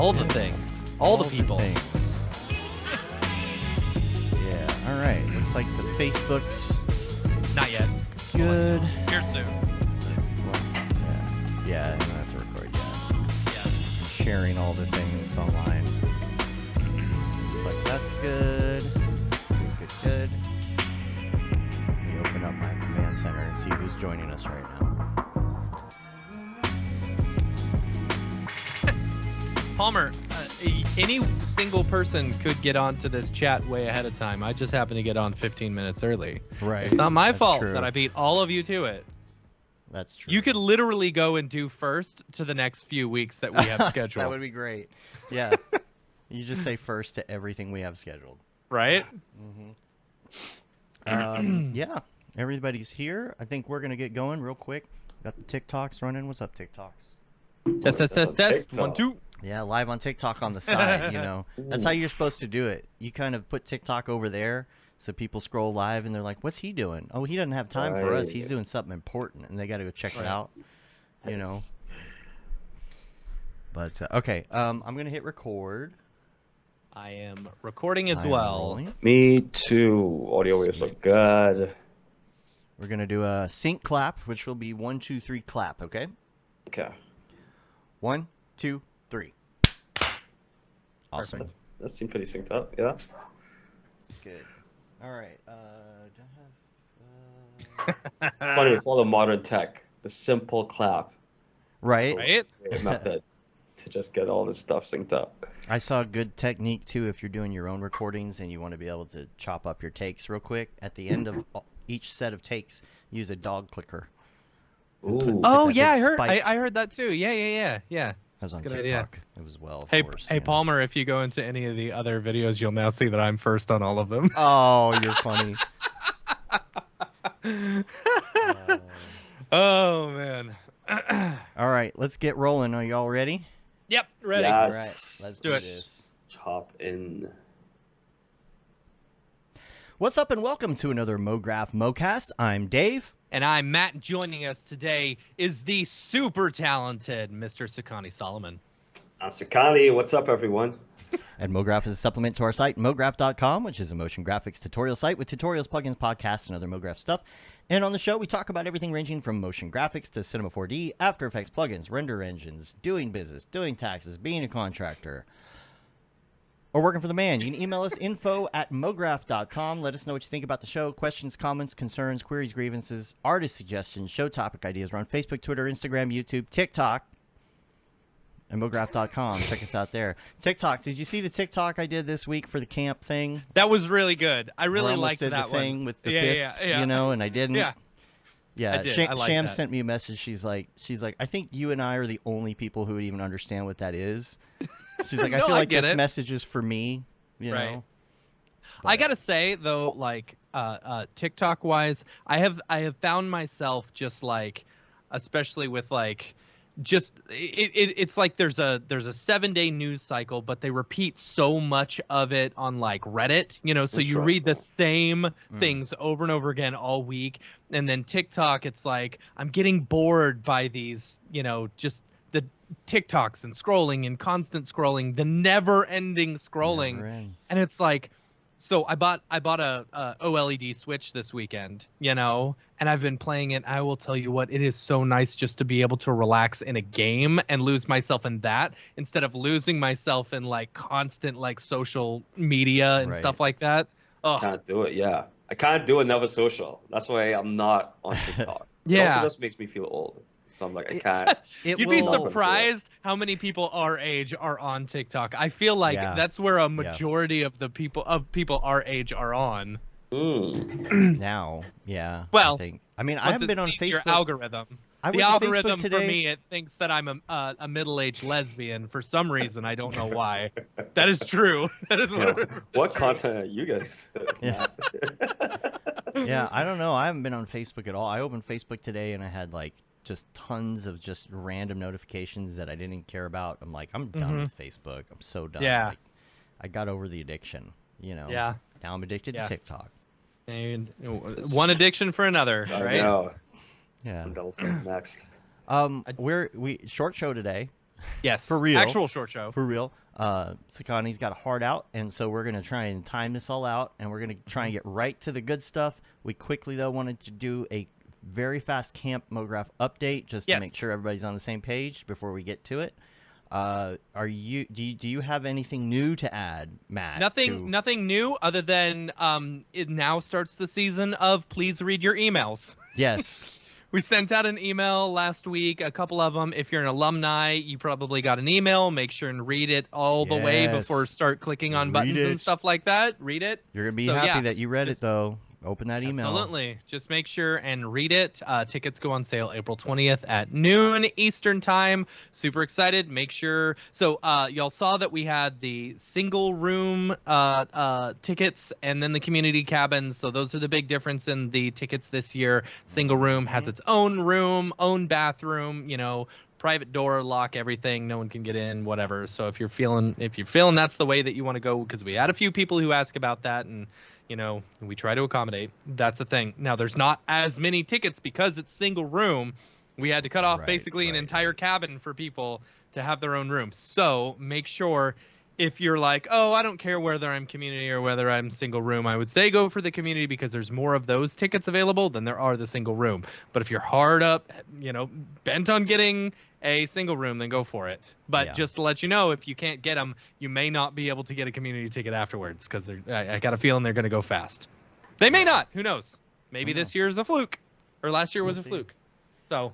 All the things. All the people. Things. Yeah, all right. Looks like the Facebook's Not yet. good. Here soon. Yeah, I don't have to record yet. Yeah. Sharing all the things online. Looks like that's good. Good. Let me open up my command center and see who's joining us right now. Palmer, any single person could get onto this chat way ahead of time. I just happened to get on 15 minutes early. Right. It's not my fault true. that I beat all of you to it. That's true. You could literally go and do first to the next few weeks that we have scheduled. That would be great. Yeah. You just say first to everything we have scheduled. Right? Yeah. Everybody's here. I think we're going to get going real quick. Got the TikToks running. What's up, TikToks? Test. 1, 2. Yeah, live on TikTok on the side, you know. That's how you're supposed to do it. You kind of put TikTok over there so people scroll live and they're like, what's he doing? Oh, he doesn't have time for us. He's doing something important, and they got to go check it out, you know. But, okay, I'm going to hit record. I am recording as well. Rolling. Me too. Audio is so good. We're going to do a sync clap, which will be 1, 2, 3 clap, okay? Okay. 1, 2, 3. Awesome. That seemed pretty synced up, yeah. Good. All right. Funny with all the modern tech, the simple clap. Right. Right? Method to just get all this stuff synced up. I saw a good technique, too, if you're doing your own recordings and you want to be able to chop up your takes real quick. At the end of each set of takes, use a dog clicker. Ooh. Oh, that yeah, big spike. I heard that too. Yeah. That was on Good TikTok. idea. It was well. Of Hey, course, hey, yeah. Palmer, if you go into any of the other videos, you'll now see that I'm first on all of them. Oh, you're funny. Oh, man. All right, let's get rolling. Are you all ready? Yep, ready. All right, Yes. let's Do do it. this. Chop in. What's up, and welcome to another Mograph Mocast. I'm Dave. And I'm Matt. Joining us today is the super talented Mr. Sekani Solomon. I'm Sekani. What's up, everyone? And Mograph is a supplement to our site, mograph.com, which is a motion graphics tutorial site with tutorials, plugins, podcasts, and other Mograph stuff. And on the show, we talk about everything ranging from motion graphics to Cinema 4D, After Effects plugins, render engines, doing business, doing taxes, being a contractor, or working for the man. You can email us info@mograph.com. Let us know what you think about the show. Questions, comments, concerns, queries, grievances, artist suggestions, show topic ideas. We're on Facebook, Twitter, Instagram, YouTube, TikTok, and mograph.com. Check us out there. TikTok. Did you see the TikTok I did this week for the camp thing? That was really good. I really Where I almost liked did that the thing one. with the Yeah, fists, yeah. you know, and I didn't. Yeah. Yeah, I did. I liked Sham that. sent me a message. She's like, I think you and I are the only people who would even understand what that is. She's like, I No, feel I like get this it. message is for me, you Right. know. I gotta say though, like TikTok wise, I have found myself just like, especially with like, just it's like there's a 7-day news cycle, but they repeat so much of it on like Reddit, you know, so you read the same things over and over again all week, and then TikTok, it's like I'm getting bored by these, you know, just the TikToks and scrolling and constant scrolling, the never-ending scrolling. Never ends. And it's like, so I bought a OLED Switch this weekend, you know, and I've been playing it. I will tell you what, it is so nice just to be able to relax in a game and lose myself in that instead of losing myself in like constant like social media and stuff like that. Oh, Can't do it, yeah. I can't do another social. That's why I'm not on TikTok. It Yeah. also just makes me feel old. So I'm like, I can't. you'd be surprised how many people our age are on TikTok. I feel like that's where a majority of the people our age are on. Now, yeah. Well, I mean, I haven't been on Facebook. Your algorithm. The algorithm for me, it thinks that I'm a middle-aged lesbian for some reason. I don't know why. That is true. That is what content are you guys? Yeah. Yeah, I don't know. I haven't been on Facebook at all. I opened Facebook today and I had like just tons of just random notifications that I didn't care about. I'm like, I'm done with Facebook. I'm so done. Yeah. Like, I got over the addiction, you know. Yeah. Now I'm addicted to TikTok. And one addiction for another, right? I know. Yeah. I'm done next. We short show today. Yes, For real. actual short show. For real. Sekani's got a heart out, and so we're going to try and time this all out, and we're going to try and get right to the good stuff. We quickly, though, wanted to do a very fast Camp Mograph update just to make sure everybody's on the same page before we get to it. Do you have anything new to add, Matt? Nothing new other than it now starts the season of please read your emails. Yes. We sent out an email last week, a couple of them. If you're an alumni, you probably got an email. Make sure and read it all the way before start clicking on buttons and stuff like that. Read it. You're going to be happy that you read it, though. Open that email. Absolutely. Just make sure and read it. Tickets go on sale April 20th at noon Eastern time. Super excited. Make sure. So y'all saw that we had the single room tickets and then the community cabins. So those are the big difference in the tickets this year. Single room has its own room, own bathroom, private door, lock, everything. No one can get in, whatever. So if you're feeling that's the way that you want to go, because we had a few people who ask about that, and we try to accommodate. That's the thing. Now, there's not as many tickets because it's single room. We had to cut off basically an entire cabin for people to have their own room. So make sure if you're like, oh, I don't care whether I'm community or whether I'm single room, I would say go for the community because there's more of those tickets available than there are the single room. But if you're hard up, bent on getting a single room, then go for it. But just to let you know, if you can't get them, you may not be able to get a community ticket afterwards because I got a feeling they're going to go fast. They may not. Who knows? Maybe this year is a fluke, or last year was a fluke. So,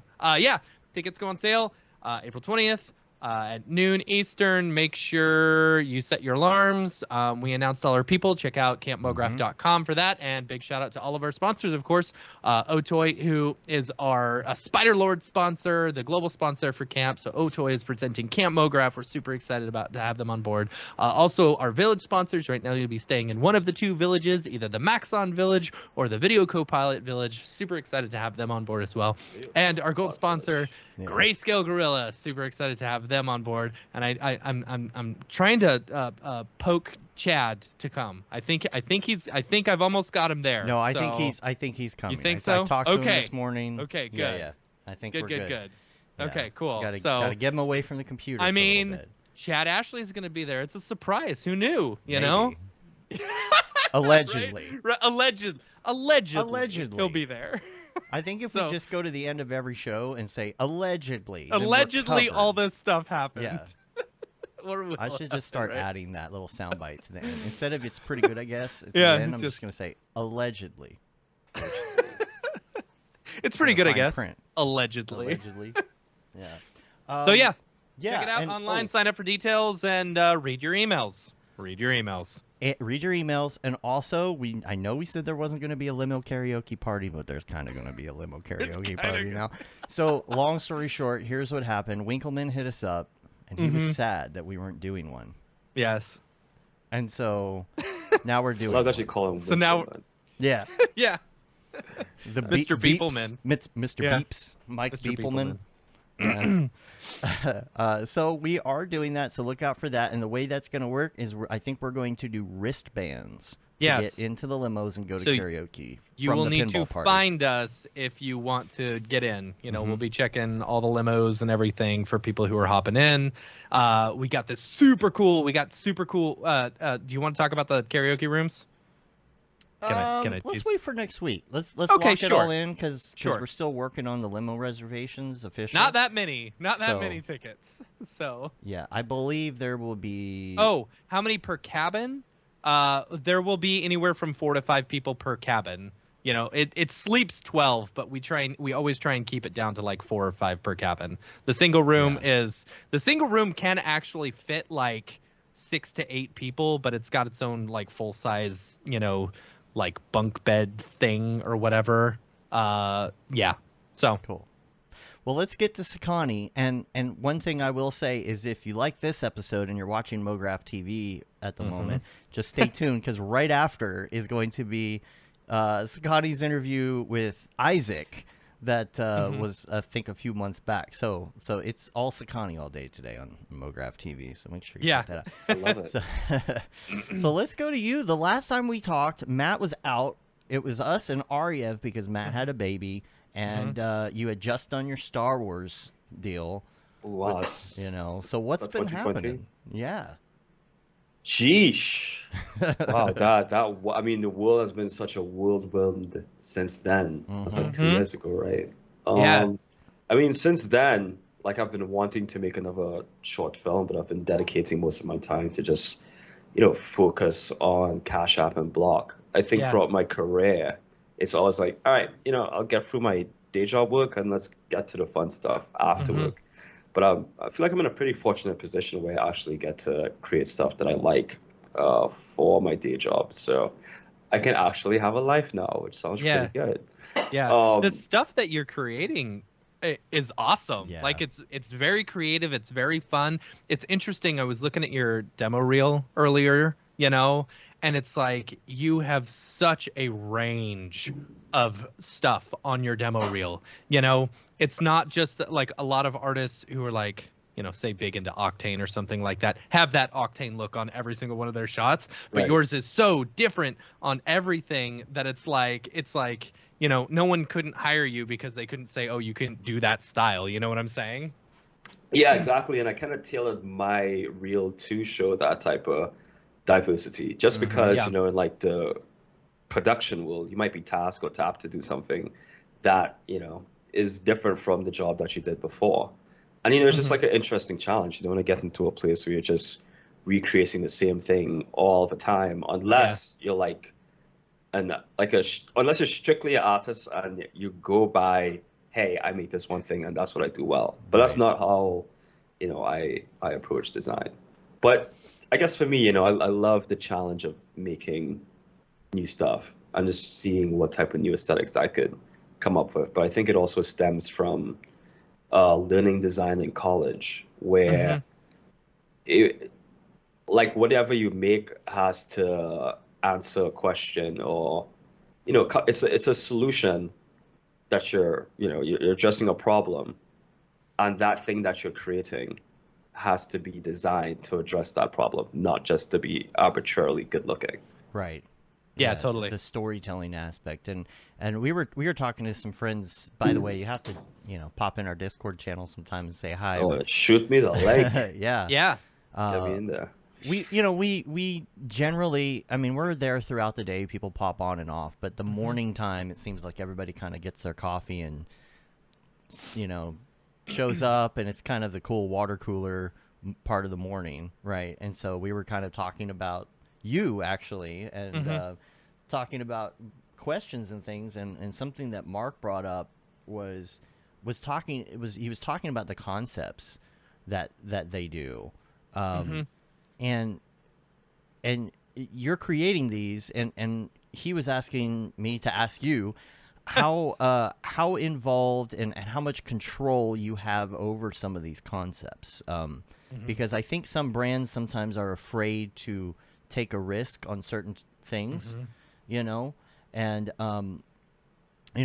tickets go on sale April 20th. At noon Eastern. Make sure you set your alarms. We announced all our people. Check out campmograph.com for that. And big shout out to all of our sponsors, of course. Otoy, who is our Spider Lord sponsor, the global sponsor for camp. So Otoy is presenting Camp Mograph. We're super excited to have them on board. Also, our village sponsors. Right now, you'll be staying in one of the two villages, either the Maxon Village or the Video Copilot Village. Super excited to have them on board as well. And our gold sponsor, Grayscale Gorilla. Super excited to have them on board, and I'm trying to poke Chad to come. I think I've almost got him there. No, I think he's coming. You think so? I talked to him this morning. Okay, good. Yeah. I think we're good. Good. Yeah. Okay, cool. Gotta get him away from the computer. I mean, Chad Ashley's gonna be there. It's a surprise. Who knew? You know? Allegedly. Right? Allegedly, he'll be there. I think if we just go to the end of every show and say allegedly, all this stuff happened. Yeah. I should just start adding that little soundbite to the end. Instead of it's pretty good, I guess. At the end, I'm just going to say allegedly. It's pretty good, I guess. Print. Allegedly. Yeah. Check it out online, sign up for details, and read your emails. Read your emails, and also I know we said there wasn't going to be a limo karaoke party, but there's kind of going to be a limo karaoke party now. So long story short, here's what happened. Winkleman hit us up, and he was sad that we weren't doing one. Yes. And so now we're doing. I was actually calling. So now, yeah. The Mr. Beepleman, Mr. Beeps, Mike Beepleman. So we are doing that, so look out for that. And the way that's going to work is I think we're going to do wristbands to get into the limos and go to karaoke. You will need to find us if you want to get in. We'll be checking all the limos and everything for people who are hopping in. We got super cool. Do you want to talk about the karaoke rooms? Let's wait for next week. Let's lock it all in because we're still working on the limo reservations officially. Not that many tickets. So yeah, I believe there will be. Oh, how many per cabin? There will be anywhere from 4 to 5 people per cabin. It sleeps 12, but we always try and keep it down to like 4 or 5 per cabin. The single room can actually fit like 6 to 8 people, but it's got its own like full size, like bunk bed thing or whatever. So cool. Well, let's get to Sekani. And one thing I will say is if you like this episode and you're watching Mograph TV at the moment, just stay tuned because right after is going to be Sekani's interview with Isaac that was, I think, a few months back. So it's all Sekani all day today on Mograph TV. So make sure you check that out. I love it. So let's go to you. The last time we talked, Matt was out. It was us and Ariev because Matt had a baby. And you had just done your Star Wars deal. Wow. You know, so what's that been 2020? happening? Yeah. Sheesh. Wow, I mean, the world has been such a whirlwind since then. That's like Mm-hmm. 2 years ago, right? Yeah. I mean, since then, like I've been wanting to make another short film, but I've been dedicating most of my time to just, focus on Cash App and Block. I think Yeah. throughout my career, it's always like, all right, I'll get through my day job work and let's get to the fun stuff after Hmm. work. But I feel like I'm in a pretty fortunate position where I actually get to create stuff that I like for my day job. So I can actually have a life now, which sounds pretty Yeah. good. Yeah. The Um, stuff that you're creating is awesome. Yeah. Like it's very creative, it's very fun. It's interesting. I was looking at your demo reel earlier, and it's like you have such a range of stuff on your demo reel. It's not just that, like a lot of artists who are like, say big into Octane or something like that, have that Octane look on every single one of their shots, but right. yours is so different on everything that it's like no one couldn't hire you because they couldn't say, oh, you couldn't do that style. You know what I'm saying? Yeah, exactly. And I kind of tailored my reel to show that type of diversity, just because, Yeah. in like the production world, you might be tasked or tapped to do something that, is different from the job that you did before. And, it's just like an interesting challenge. You don't want to get into a place where you're just recreating the same thing all the time, unless you're like, unless you're strictly an artist and you go by, hey, I make this one thing and that's what I do well. But that's Right. not how, I approach design. But I guess for me, I love the challenge of making new stuff and just seeing what type of new aesthetics I could come up with. But I think it also stems from learning design in college, where it, like whatever you make has to answer a question, or it's a solution that you're addressing a problem, and that thing that you're creating has to be designed to address that problem, not just to be arbitrarily good looking. Right. Yeah, totally. The storytelling aspect, and we were talking to some friends. By the way, you have to pop in our Discord channel sometime and say hi. Oh, shoot me the leg. Yeah. Yeah. Get me in there. We generally, I mean, we're there throughout the day. People pop on and off, but the morning time, it seems like everybody kind of gets their coffee and shows up, and it's kind of the cool water cooler part of the morning, right? And so we were kind of talking about you actually, and talking about questions and things, and something that Mark brought up was he was talking about the concepts that they do, and you're creating these, and he was asking me to ask you how involved and how much control you have over some of these concepts, because I think some brands sometimes are afraid to take a risk on certain things, and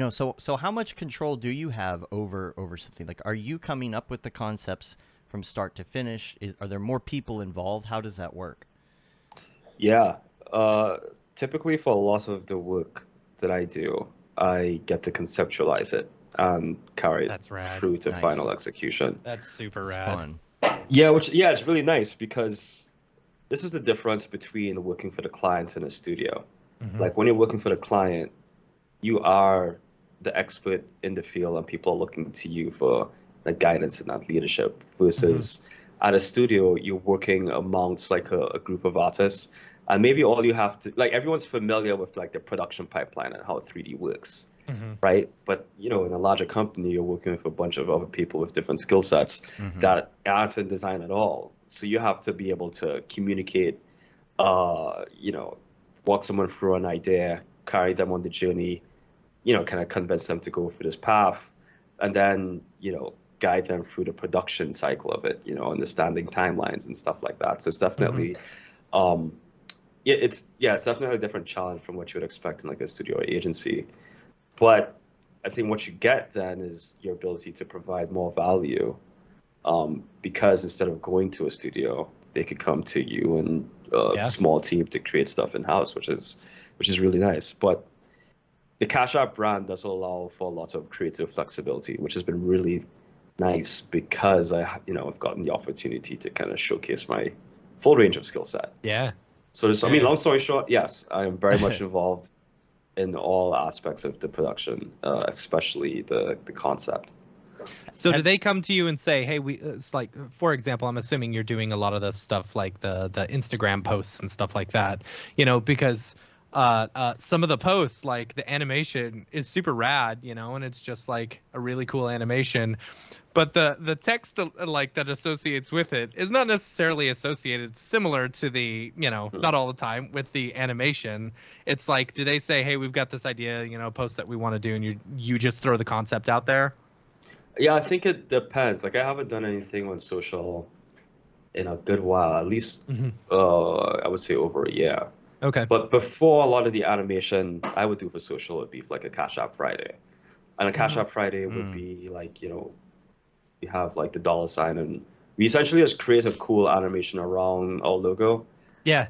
so how much control do you have over something? Like, are you coming up with the concepts from start to finish? Are there more people involved? How does that work? Yeah. Typically for a lot of the work that I do, I get to conceptualize it and carry it through to final execution. That's super It's rad. fun. Yeah, it's really nice, because this is the difference between working for the client and a studio. Like when you're working for the client, you are the expert in the field and people are looking to you for the guidance and that leadership, versus at a studio, you're working amongst like a group of artists, and maybe all you have to, like, everyone's familiar with like the production pipeline and how 3D works, right? But in a larger company, you're working with a bunch of other people with different skill sets that aren't in design at all. So you have to be able to communicate, walk someone through an idea, carry them on the journey, kind of convince them to go through this path, and then, guide them through the production cycle of it, understanding timelines and stuff like that. So it's definitely, it's definitely a different challenge from what you would expect in like a studio or agency. But I think what you get then is your ability to provide more value, because instead of going to a studio, they could come to you and a small team to create stuff in house, which is really nice. But the Cash App brand does allow for lots of creative flexibility, which has been really nice because I've gotten the opportunity to kind of showcase my full range of skill set. Yeah. So I Yeah. mean, long story short, yes, I am very much involved in all aspects of the production, especially the concept. So do they come to you and say, hey, it's like, for example, I'm assuming you're doing a lot of the stuff like the Instagram posts and stuff like that, because some of the posts, like the animation is super rad, and it's just like a really cool animation. But the text like that associates with it is not necessarily associated similar to the, not all the time with the animation. It's like, do they say, hey, we've got this idea, post that we want to do, and you just throw the concept out there? Yeah, I think it depends. Like, I haven't done anything on social in a good while, at least I would say over a year. Okay. But before, a lot of the animation I would do for social would be like a Cash App Friday. And a Cash App Friday would be like, you have like the dollar sign, and we essentially just create a cool animation around our logo. Yeah.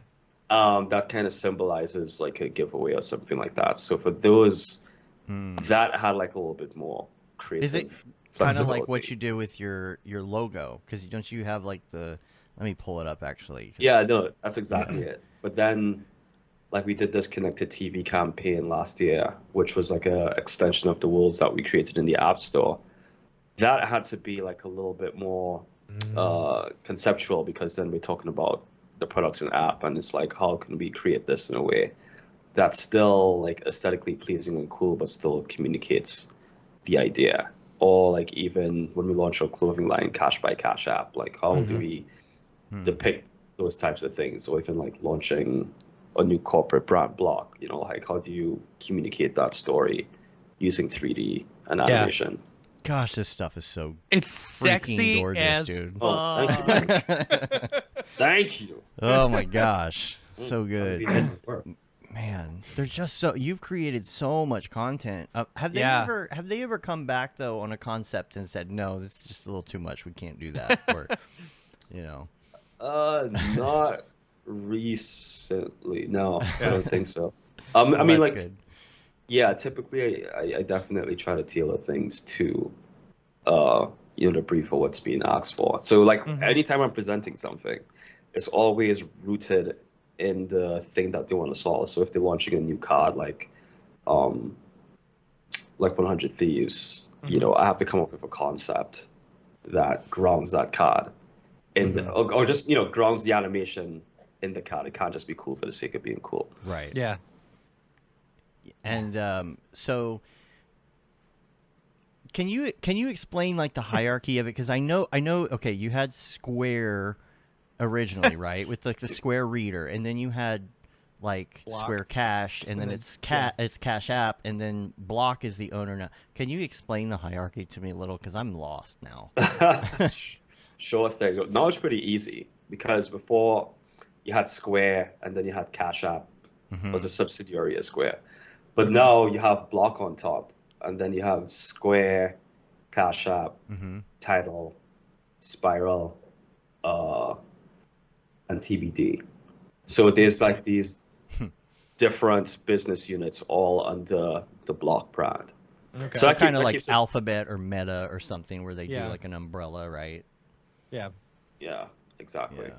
That kind of symbolizes like a giveaway or something like that. So for those, that had like a little bit more creative. Is it kind of like what you do with your logo? Because don't you have like the? Let me pull it up actually. Yeah, no, that's exactly it. But then, like we did this connected TV campaign last year, which was like a extension of the rules that we created in the App Store. That had to be like a little bit more conceptual, because then we're talking about the products and app, and it's like, how can we create this in a way that's still like aesthetically pleasing and cool, but still communicates the idea? Or like even when we launch our clothing line, Cash by Cash App, like how do we depict those types of things? Or even like launching a new corporate brand block, like how do you communicate that story using 3D and animation? Gosh, this stuff is so it's sexy gorgeous, as dude. Oh, thank you. Thank you. Oh my gosh, so good. And, man, they're just so. You've created so much content. Have they ever come back though on a concept and said, no, this is just a little too much, we can't do that, or not recently. No, I don't think so. I mean, like, good. Yeah, typically I definitely try to tailor things to, the brief of what's being asked for. So like anytime I'm presenting something, it's always rooted in the thing that they want to solve. So if they're launching a new card, like 100 Thieves, I have to come up with a concept that grounds that card in or just, grounds the animation in the card. It can't just be cool for the sake of being cool. Right. Yeah. And so can you explain like the hierarchy of it? Because I know okay, you had Square originally, right, with like the Square Reader, and then you had like Block. Square Cash, and then it's Cash App, and then Block is the owner now. Can you explain the hierarchy to me a little, because I'm lost now? Sure thing. Now it's pretty easy, because before you had Square, and then you had Cash App was a subsidiary of Square. But now you have Block on top, and then you have Square, Cash App, Tidal, Spiral, and TBD. So there's like these different business units all under the Block brand. Okay. So kind of like Alphabet or Meta or something, where they do like an umbrella, right? Yeah. Yeah, exactly. Yeah.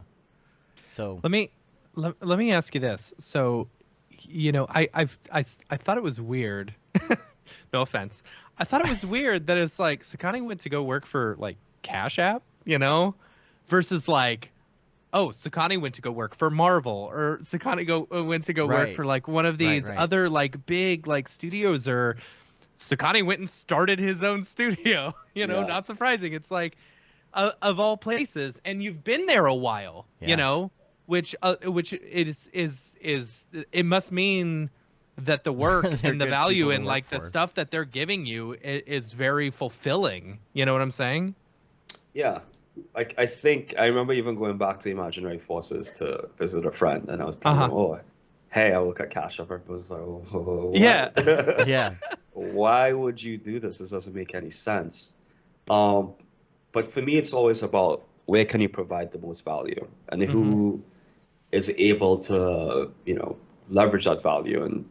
So let me ask you this. So, I thought it was weird. No offense. I thought it was weird that it's like Sekani went to go work for like Cash App, versus like, oh, Sekani went to go work for Marvel, or Sekani went to go work for like one of these other like big like studios, or Sekani went and started his own studio. Not surprising. It's like of all places, and you've been there a while, which it must mean that the work and the value and like the stuff that they're giving you is very fulfilling. You know what I'm saying? Yeah. Like, I think I remember even going back to Imaginary Forces to visit a friend, and I was telling him, oh, hey, I look at Cash App. I was like, oh, yeah. Yeah. Why would you do this? This doesn't make any sense. But for me, it's always about where can you provide the most value, and who is able to, leverage that value and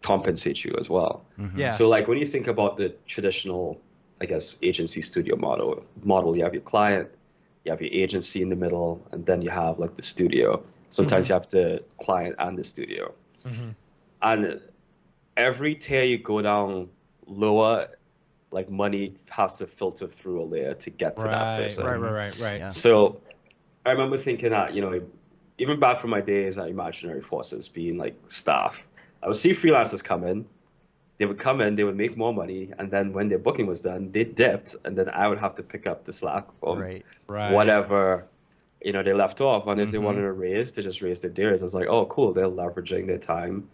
compensate you as well. Yeah. So like when you think about the traditional I guess, agency studio model. You have your client, you have your agency in the middle, and then you have like the studio. Sometimes you have the client and the studio. And every tier you go down lower, like money has to filter through a layer to get to that person. Right. Yeah. So I remember thinking that, even back from my days at Imaginary Forces being like staff, I would see freelancers come in. They would come in, they would make more money, and then when their booking was done, they dipped, and then I would have to pick up the slack from whatever, they left off. And if they wanted to raise, they just raised their days. I was like, oh, cool, they're leveraging their time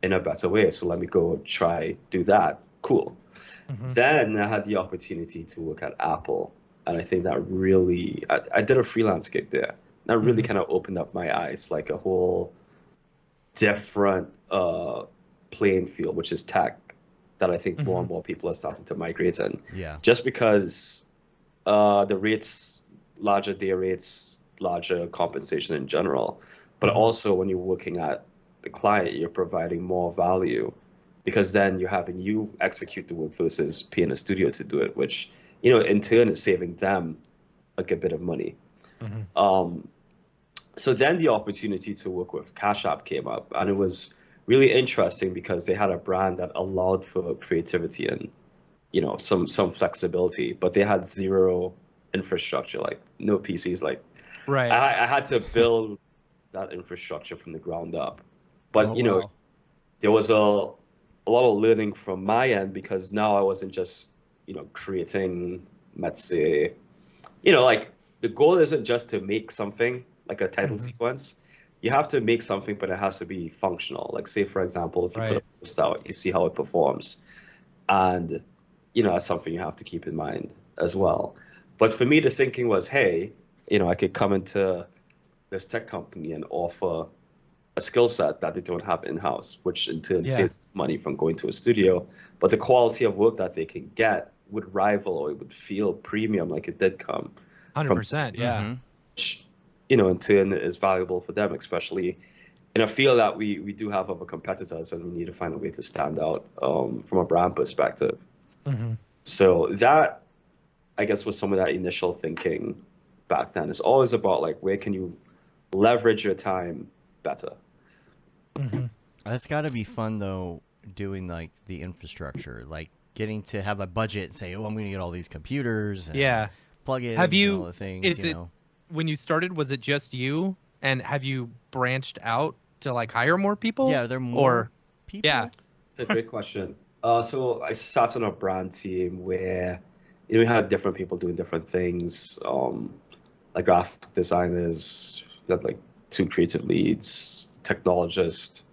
in a better way, so let me go try do that. Cool. Then I had the opportunity to work at Apple, and I think that really, I did a freelance gig there. That really kind of opened up my eyes, like a whole different playing field, which is tech, that I think more and more people are starting to migrate in. Yeah. Just because the rates, larger day rates, larger compensation in general, but also when you're looking at the client, you're providing more value, because then you're having you execute the work versus paying a studio to do it, which, in turn is saving them a good bit of money. So then the opportunity to work with Cash App came up, and it was really interesting because they had a brand that allowed for creativity and, some flexibility, but they had zero infrastructure, like no PCs. Like, I had to build that infrastructure from the ground up. But, there was a lot of learning from my end, because now I wasn't just, creating, let's say, like the goal isn't just to make something like a title sequence. You have to make something, but it has to be functional. Like, say, for example, if you put a post out, you see how it performs. And, that's something you have to keep in mind as well. But for me, the thinking was, hey, I could come into this tech company and offer a skill set that they don't have in-house, which in turn saves money from going to a studio. But the quality of work that they can get would rival, or it would feel premium, like it did come 100%, which, in turn is valuable for them, especially in a field that we do have other competitors, and we need to find a way to stand out from a brand perspective. So that, I guess, was some of that initial thinking back then. It's always about, like, where can you leverage your time better. That's got to be fun, though, doing, like, the infrastructure, like getting to have a budget and say, oh, I'm going to get all these computers and plugins and all the things, when you started, was it just you, and have you branched out to like hire more people? Yeah, are there more people? Yeah. A great question. So I sat on a brand team where we had different people doing different things, like graphic designers, we had like 2 creative leads, technologists,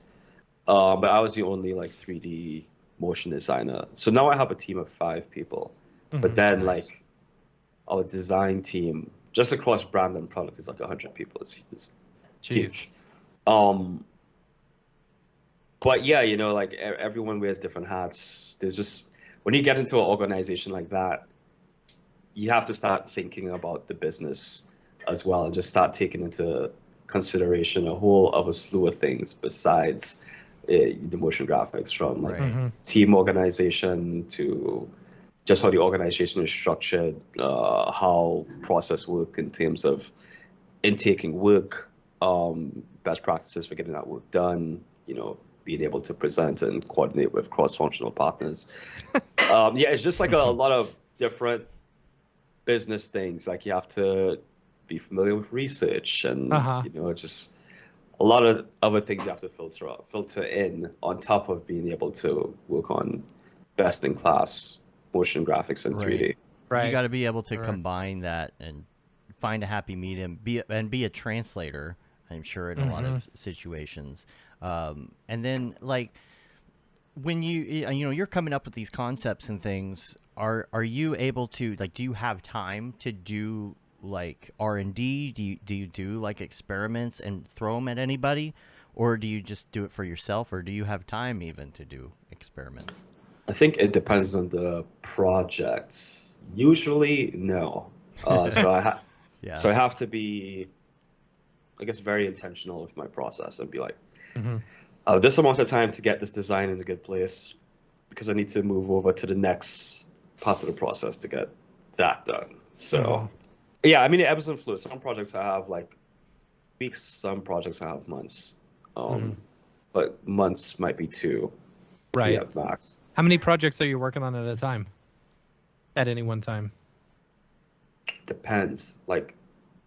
but I was the only like 3D motion designer. So now I have a team of 5 people, but then like our design team, just across brand and product, is like 100 people. It's huge. But yeah, like everyone wears different hats. There's just, when you get into an organization like that, you have to start thinking about the business as well, and just start taking into consideration a whole other slew of things besides the motion graphics, from like team organization to just how the organization is structured, how process work in terms of intaking work, best practices for getting that work done, being able to present and coordinate with cross-functional partners. It's just like a lot of different business things. Like, you have to be familiar with research and, just a lot of other things you have to filter in on top of being able to work on best-in-class motion graphics in 3D. Right. You got to be able to combine that and find a happy medium, be a translator, I'm sure, in a lot of situations. And then, like, when you're coming up with these concepts and things, are you able to, like, do you have time to do like R&D? Do you do like experiments and throw them at anybody, or do you just do it for yourself, or do you have time even to do experiments? I think it depends on the project. Usually, no. So I have to be, I guess, very intentional with my process and be like, this amount of time to get this design in a good place, because I need to move over to the next parts of the process to get that done. So yeah, I mean, it ebbs and flows. Some projects I have like weeks, some projects I have months. But months might be 2, 3 Right. at max. How many projects are you working on at a time? At any one time? Depends, like,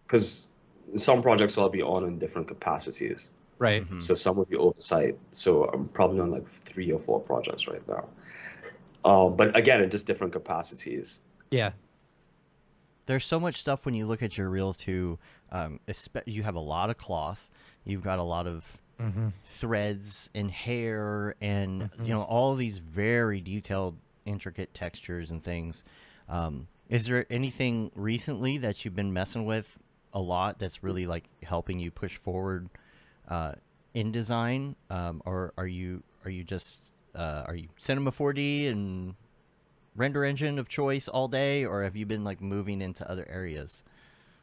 because some projects I'll be on in different capacities. Right. So some will be oversight. So I'm probably on like 3 or 4 projects right now. But again, in just different capacities. Yeah. There's so much stuff when you look at your reel too. You have a lot of cloth. You've got a lot of threads and hair and all these very detailed, intricate textures and things. Is there anything recently that you've been messing with a lot that's really like helping you push forward in design, or are you Cinema 4D and render engine of choice all day, or have you been like moving into other areas?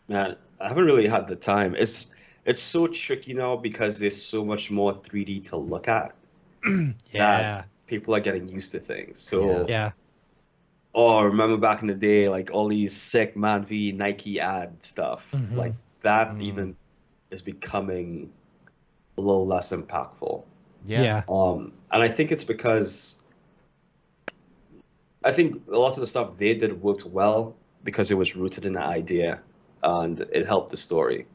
Man, I haven't really had the time. It's so tricky now because there's so much more 3D to look at. Yeah. That people are getting used to things. So Yeah. oh, remember back in the day, like all these sick Man V Nike ad stuff, like that even is becoming a little less impactful. Yeah. And I think it's because I think a lot of the stuff they did worked well because it was rooted in the idea and it helped the story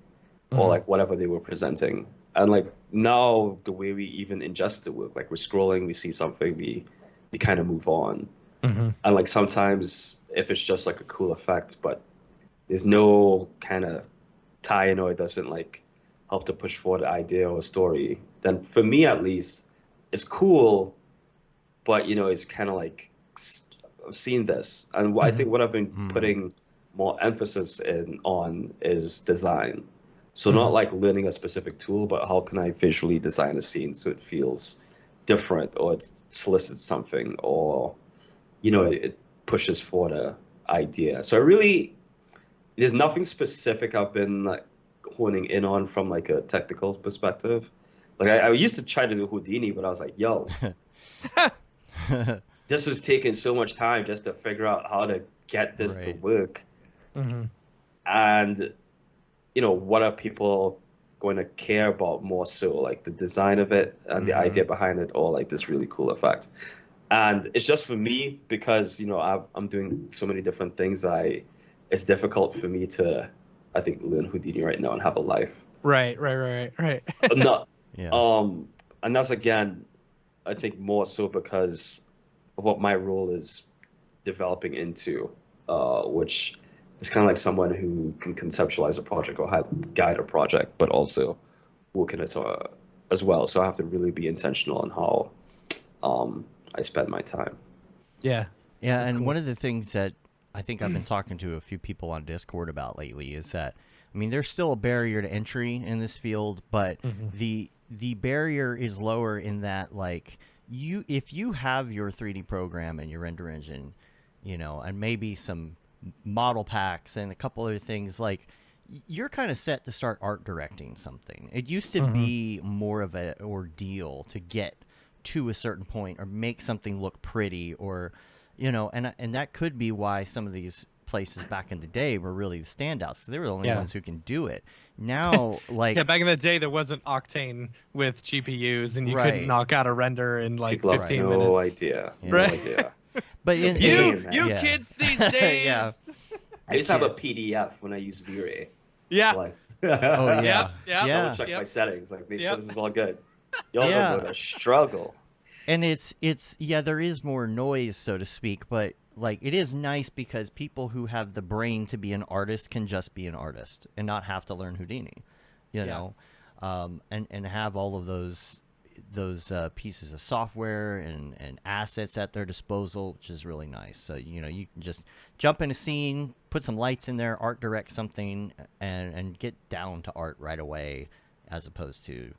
or like whatever they were presenting. And like now the way we even ingest the work, like we're scrolling, we see something, we kind of move on. And like sometimes if it's just like a cool effect, but there's no kind of tie-in or it doesn't like help to push forward the idea or story, then for me at least, it's cool, but it's kind of like I've seen this, and I think what I've been putting more emphasis on is design. So not like learning a specific tool, but how can I visually design a scene so it feels different or it solicits something or it pushes forward a idea. So there's nothing specific I've been like honing in on from like a technical perspective. Like I used to try to do Houdini, but I was like, yo, this is taking so much time just to figure out how to get this to work. And what are people going to care about more so, like the design of it and the idea behind it, or like this really cool effect. And it's just for me because I'm doing so many different things that it's difficult for me to, I think, learn Houdini right now and have a life. Right. Not, Yeah. And that's again, I think more so because of what my role is developing into, which is kind of like someone who can conceptualize a project or guide a project, but also work in it as well. So I have to really be intentional on how I spend my time. Yeah. Yeah, That's and cool. one of the things that I think I've been talking to a few people on Discord about lately is that, I mean, there's still a barrier to entry in this field, but the barrier is lower in that, like, if you have your 3D program and your render engine, and maybe some model packs and a couple other things, like, you're kind of set to start art directing something. It used to be more of an ordeal to get to a certain point or make something look pretty, or and that could be why some of these places back in the day were really the standouts. They were the only ones who can do it. Now, like, back in the day there wasn't Octane with GPUs and you couldn't knock out a render in like People 15 have minutes. no idea. No idea. but You kids these days. Yeah. I used to have a PDF when I used V-Ray. Yeah. Like, Oh yeah. Yeah. double check my settings, like make sure this is all good. Y'all know the struggle. And it's there is more noise, so to speak, but like it is nice because people who have the brain to be an artist can just be an artist and not have to learn Houdini, and have all of those pieces of software and assets at their disposal, which is really nice. So you can just jump in a scene, put some lights in there, art direct something, and get down to art right away, as opposed to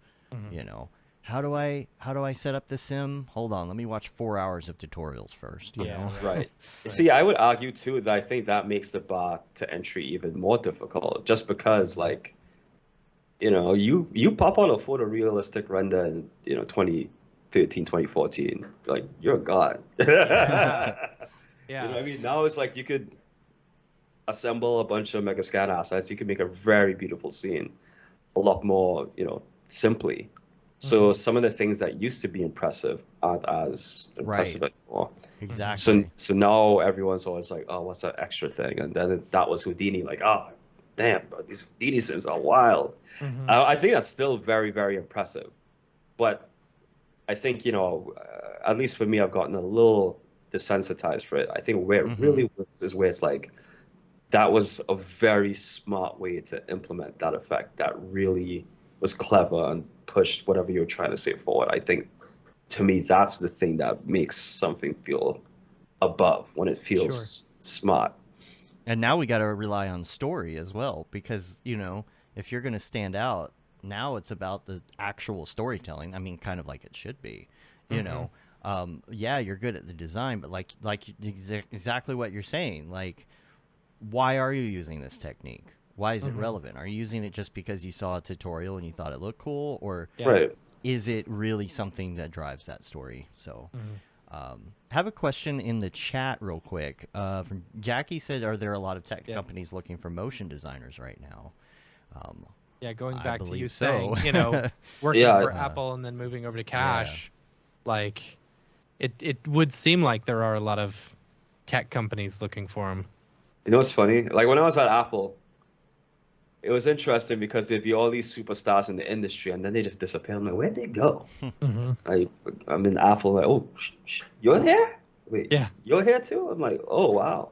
how do I set up the sim? Hold on, let me watch 4 hours of tutorials first. You know? Right. See, I would argue too that I think that makes the bar to entry even more difficult, just because like, you pop on a photorealistic render in 2013, 2014, like you're a god. Yeah. You know what I mean? Now it's like you could assemble a bunch of Megascan assets. You could make a very beautiful scene a lot more, simply. So some of the things that used to be impressive aren't as impressive anymore. Exactly. So now everyone's always like, oh, what's that extra thing? And then that was Houdini. Like, oh, damn, bro, these Houdini sims are wild. I think that's still very, very impressive. But I think, at least for me, I've gotten a little desensitized for it. I think where it really works is where it's like, that was a very smart way to implement that effect that really was clever and pushed whatever you were trying to say forward. I think, to me, that's the thing that makes something feel above, when it feels smart. And now we got to rely on story as well, because, if you're going to stand out, now it's about the actual storytelling. I mean, kind of like it should be, yeah, you're good at the design, but like exactly what you're saying. Like, why are you using this technique? Why is it relevant? Are you using it just because you saw a tutorial and you thought it looked cool, or is it really something that drives that story? So, have a question in the chat real quick. From Jackie said, "Are there a lot of tech companies looking for motion designers right now?" Yeah, going back to you so. saying, working for Apple and then moving over to Cash, like it would seem like there are a lot of tech companies looking for them. You know what's funny? Like when I was at Apple, it was interesting because there'd be all these superstars in the industry, and then they just disappear. I'm like, where'd they go? I'm in Apple, like, oh, you're here? Wait, you're here too? I'm like, oh, wow.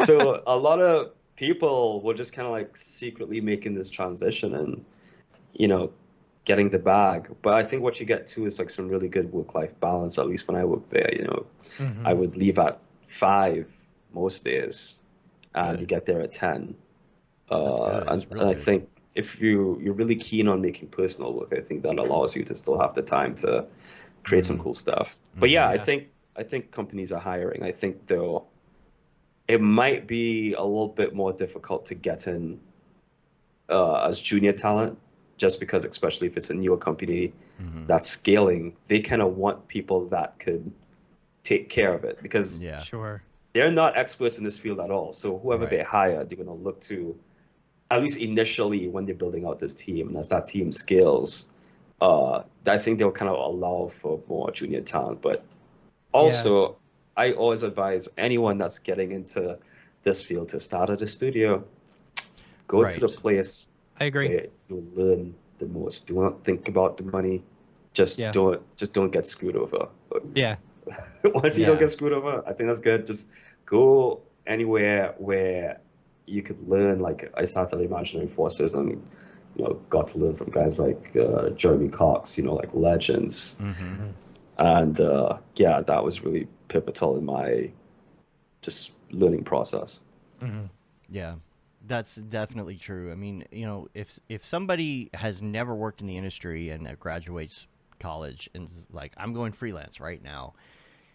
So a lot of people were just kind of like secretly making this transition and, getting the bag. But I think what you get too is like some really good work-life balance, at least when I worked there. I would leave at 5 most days, and you get there at 10. And I think if you're really keen on making personal work, I think that allows you to still have the time to create some cool stuff. But I think companies are hiring. I think though it might be a little bit more difficult to get in as junior talent, just because, especially if it's a newer company that's scaling, they kind of want people that could take care of it, because they're not experts in this field at all. So whoever they hire, they're going to look to, at least initially when they're building out this team, and as that team scales, I think they'll kind of allow for more junior talent. But also, I always advise anyone that's getting into this field to start at a studio. Go to the place where you learn the most. Do not think about the money. Just don't get screwed over. Once you don't get screwed over, I think that's good. Just go anywhere where you could learn. Like I started Imaginary Forces and got to learn from guys like Jeremy Cox, like legends. And that was really pivotal in my just learning process. Yeah, that's definitely true. I mean, if somebody has never worked in the industry and graduates college and is like, I'm going freelance right now,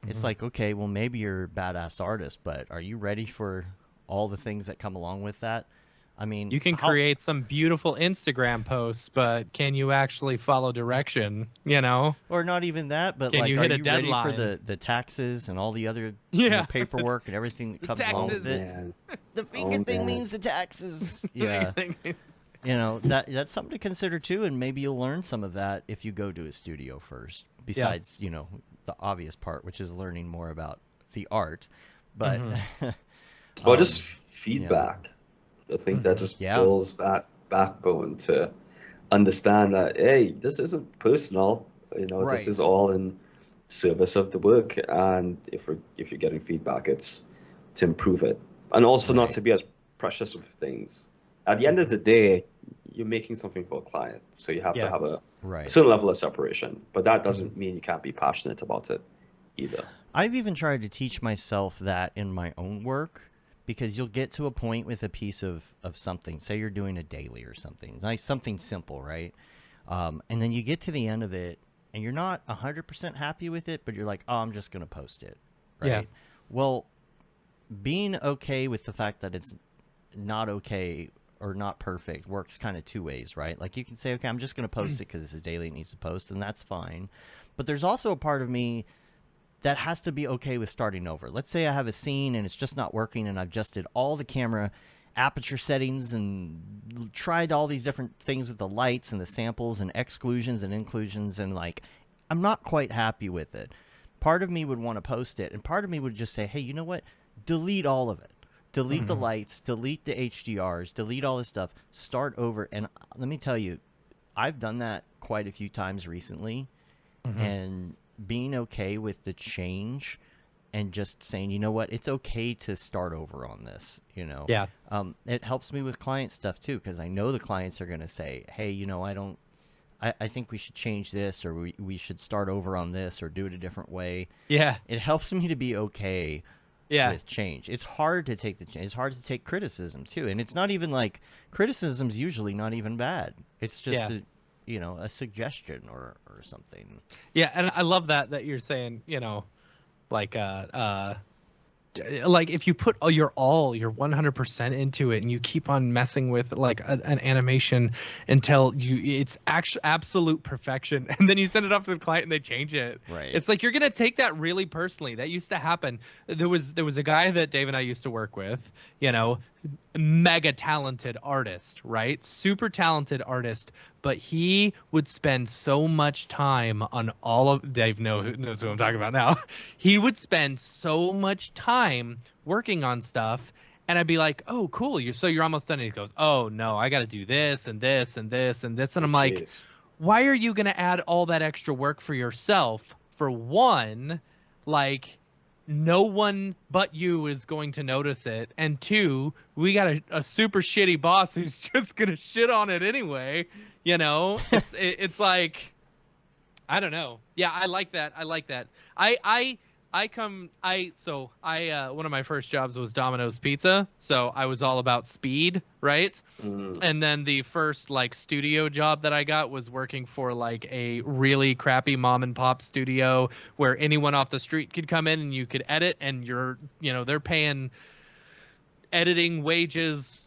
it's like, okay, well, maybe you're a badass artist, but are you ready for all the things that come along with that? I mean, you can create some beautiful Instagram posts, but can you actually follow direction, Or not even that, but can like, you are hit a you ready deadline? for the taxes and all the other paperwork and everything that comes along with it? The finger thing means the taxes. That's something to consider too, and maybe you'll learn some of that if you go to a studio first, besides, the obvious part, which is learning more about the art. But well, just feedback. I think that just builds that backbone to understand that, hey, this isn't personal. This is all in service of the work, and if you're getting feedback, it's to improve it, and also not to be as precious with things. At the end of the day, you're making something for a client, so you have to have a certain level of separation. But that doesn't mean you can't be passionate about it either. I've even tried to teach myself that in my own work, because you'll get to a point with a piece of something. Say you're doing a daily or something, nice, something simple, right? And then you get to the end of it, and you're not 100% happy with it, but you're like, oh, I'm just going to post it, right? Yeah. Well, being okay with the fact that it's not okay or not perfect works kind of two ways, right? Like you can say, okay, I'm just going to post it because it's a daily, it needs to post, and that's fine. But there's also a part of me that has to be okay with starting over. Let's say I have a scene and it's just not working, and I've adjusted all the camera aperture settings and tried all these different things with the lights and the samples and exclusions and inclusions, and like I'm not quite happy with it. Part of me would want to post it, and part of me would just say, hey, you know what? Delete all of it. Delete the lights, delete the HDRs, delete all this stuff, start over. And let me tell you, I've done that quite a few times recently, and being okay with the change and just saying, you know what, it's okay to start over on this, you know? Yeah. It helps me with client stuff too, because I know the clients are going to say, hey, you know, I think we should change this, or we should start over on this, or do it a different way. Yeah. It helps me to be okay with change. It's hard to take the change. It's hard to take criticism too. And it's not even like, criticism's usually not even bad. It's just a suggestion or something. Yeah, and I love that you're saying, you know, like if you put your 100% into it, and you keep on messing with like an animation until it's actually absolute perfection, and then you send it off to the client and they change it. Right. It's like you're gonna take that really personally. That used to happen. There was a guy that Dave and I used to work with, you know, mega talented artist, right? Super talented artist, but he would spend so much time on all of Dave knows who I'm talking about now. He would spend so much time working on stuff, and I'd be like, "Oh, cool, you're almost done." And he goes, "Oh no, I got to do this and this and this and this," and I'm like, "Why are you gonna add all that extra work for yourself? For one, like, no one but you is going to notice it, and two, we got a super shitty boss who's just gonna shit on it anyway, you know." It's like, I don't know. Yeah, I like that. One of my first jobs was Domino's Pizza, so I was all about speed, right? And then the first like studio job that I got was working for like a really crappy mom and pop studio where anyone off the street could come in and you could edit, and they're paying editing wages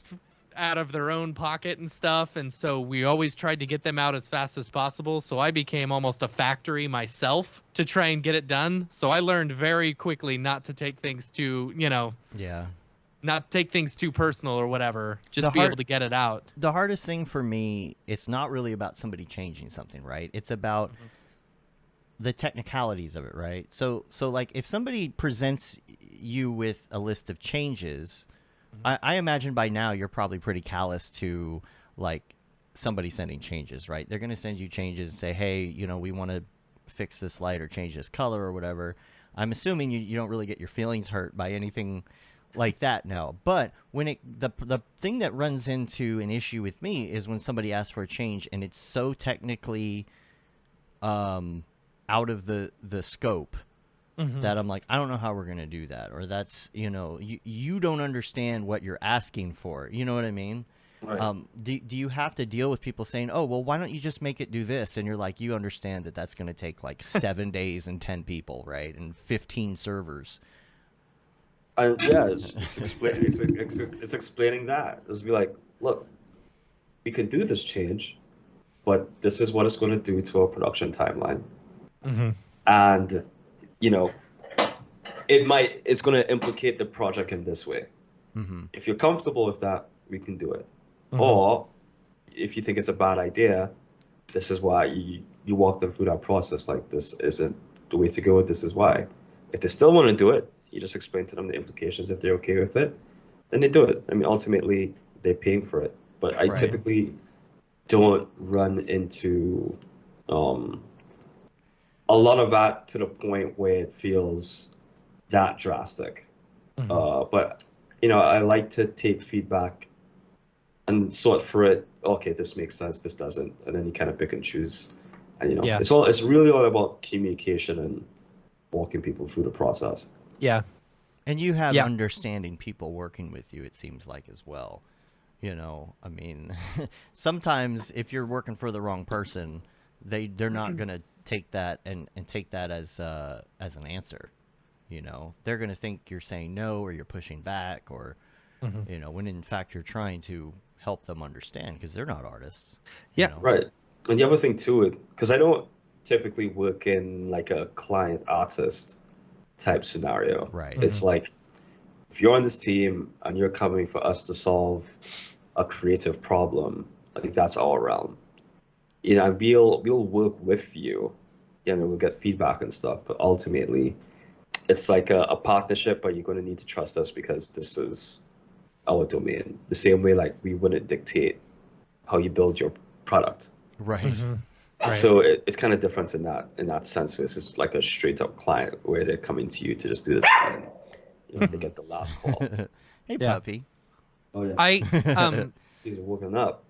out of their own pocket and stuff, and so we always tried to get them out as fast as possible. So I became almost a factory myself to try and get it done. So I learned very quickly not to take things too, not take things too personal or whatever. Just be able to get it out. The hardest thing for me, it's not really about somebody changing something, right? It's about the technicalities of it, right? So like if somebody presents you with a list of changes, I imagine by now you're probably pretty callous to like somebody sending changes, right? They're going to send you changes and say, hey, you know, we want to fix this light or change this color or whatever. I'm assuming you don't really get your feelings hurt by anything like that now. But when the thing that runs into an issue with me is when somebody asks for a change and it's so technically out of the scope that I'm like, I don't know how we're going to do that. Or that's, you don't understand what you're asking for. You know what I mean? Right. Do you have to deal with people saying, oh, well, why don't you just make it do this? And you're like, you understand that that's going to take like 7 days and 10 people, right? And 15 servers. It's explaining that. It's be like, look, we can do this change, but this is what it's going to do to our production timeline. And it's going to implicate the project in this way. If you're comfortable with that, we can do it. Or if you think it's a bad idea, this is why you walk them through that process. Like, this isn't the way to go. This is why. If they still want to do it, you just explain to them the implications. If they're okay with it, then they do it. I mean, ultimately, they're paying for it. But I typically don't run into a lot of that to the point where it feels that drastic. But, I like to take feedback and sort through it. Okay, this makes sense, this doesn't. And then you kind of pick and choose. And, it's really all about communication and walking people through the process. Yeah. And you have understanding people working with you, it seems like, as well. I mean, sometimes if you're working for the wrong person, they're not going to take that and take that as an answer. They're going to think you're saying no, or you're pushing back, or when in fact you're trying to help them understand, because they're not artists. Right. And the other thing too, because I don't typically work in like a client artist type scenario. Right. It's like, if you're on this team and you're coming for us to solve a creative problem, like that's our realm. You know, we'll work with you, you know, we'll get feedback and stuff, but ultimately it's like a partnership, but you're going to need to trust us because this is our domain. The same way like we wouldn't dictate how you build your product. Right. Right. So it's kind of different in that sense. This is like a straight up client where they're coming to you to just do this and you know, they get the last call. Hey, Yeah. puppy. Oh yeah. I He's woken up.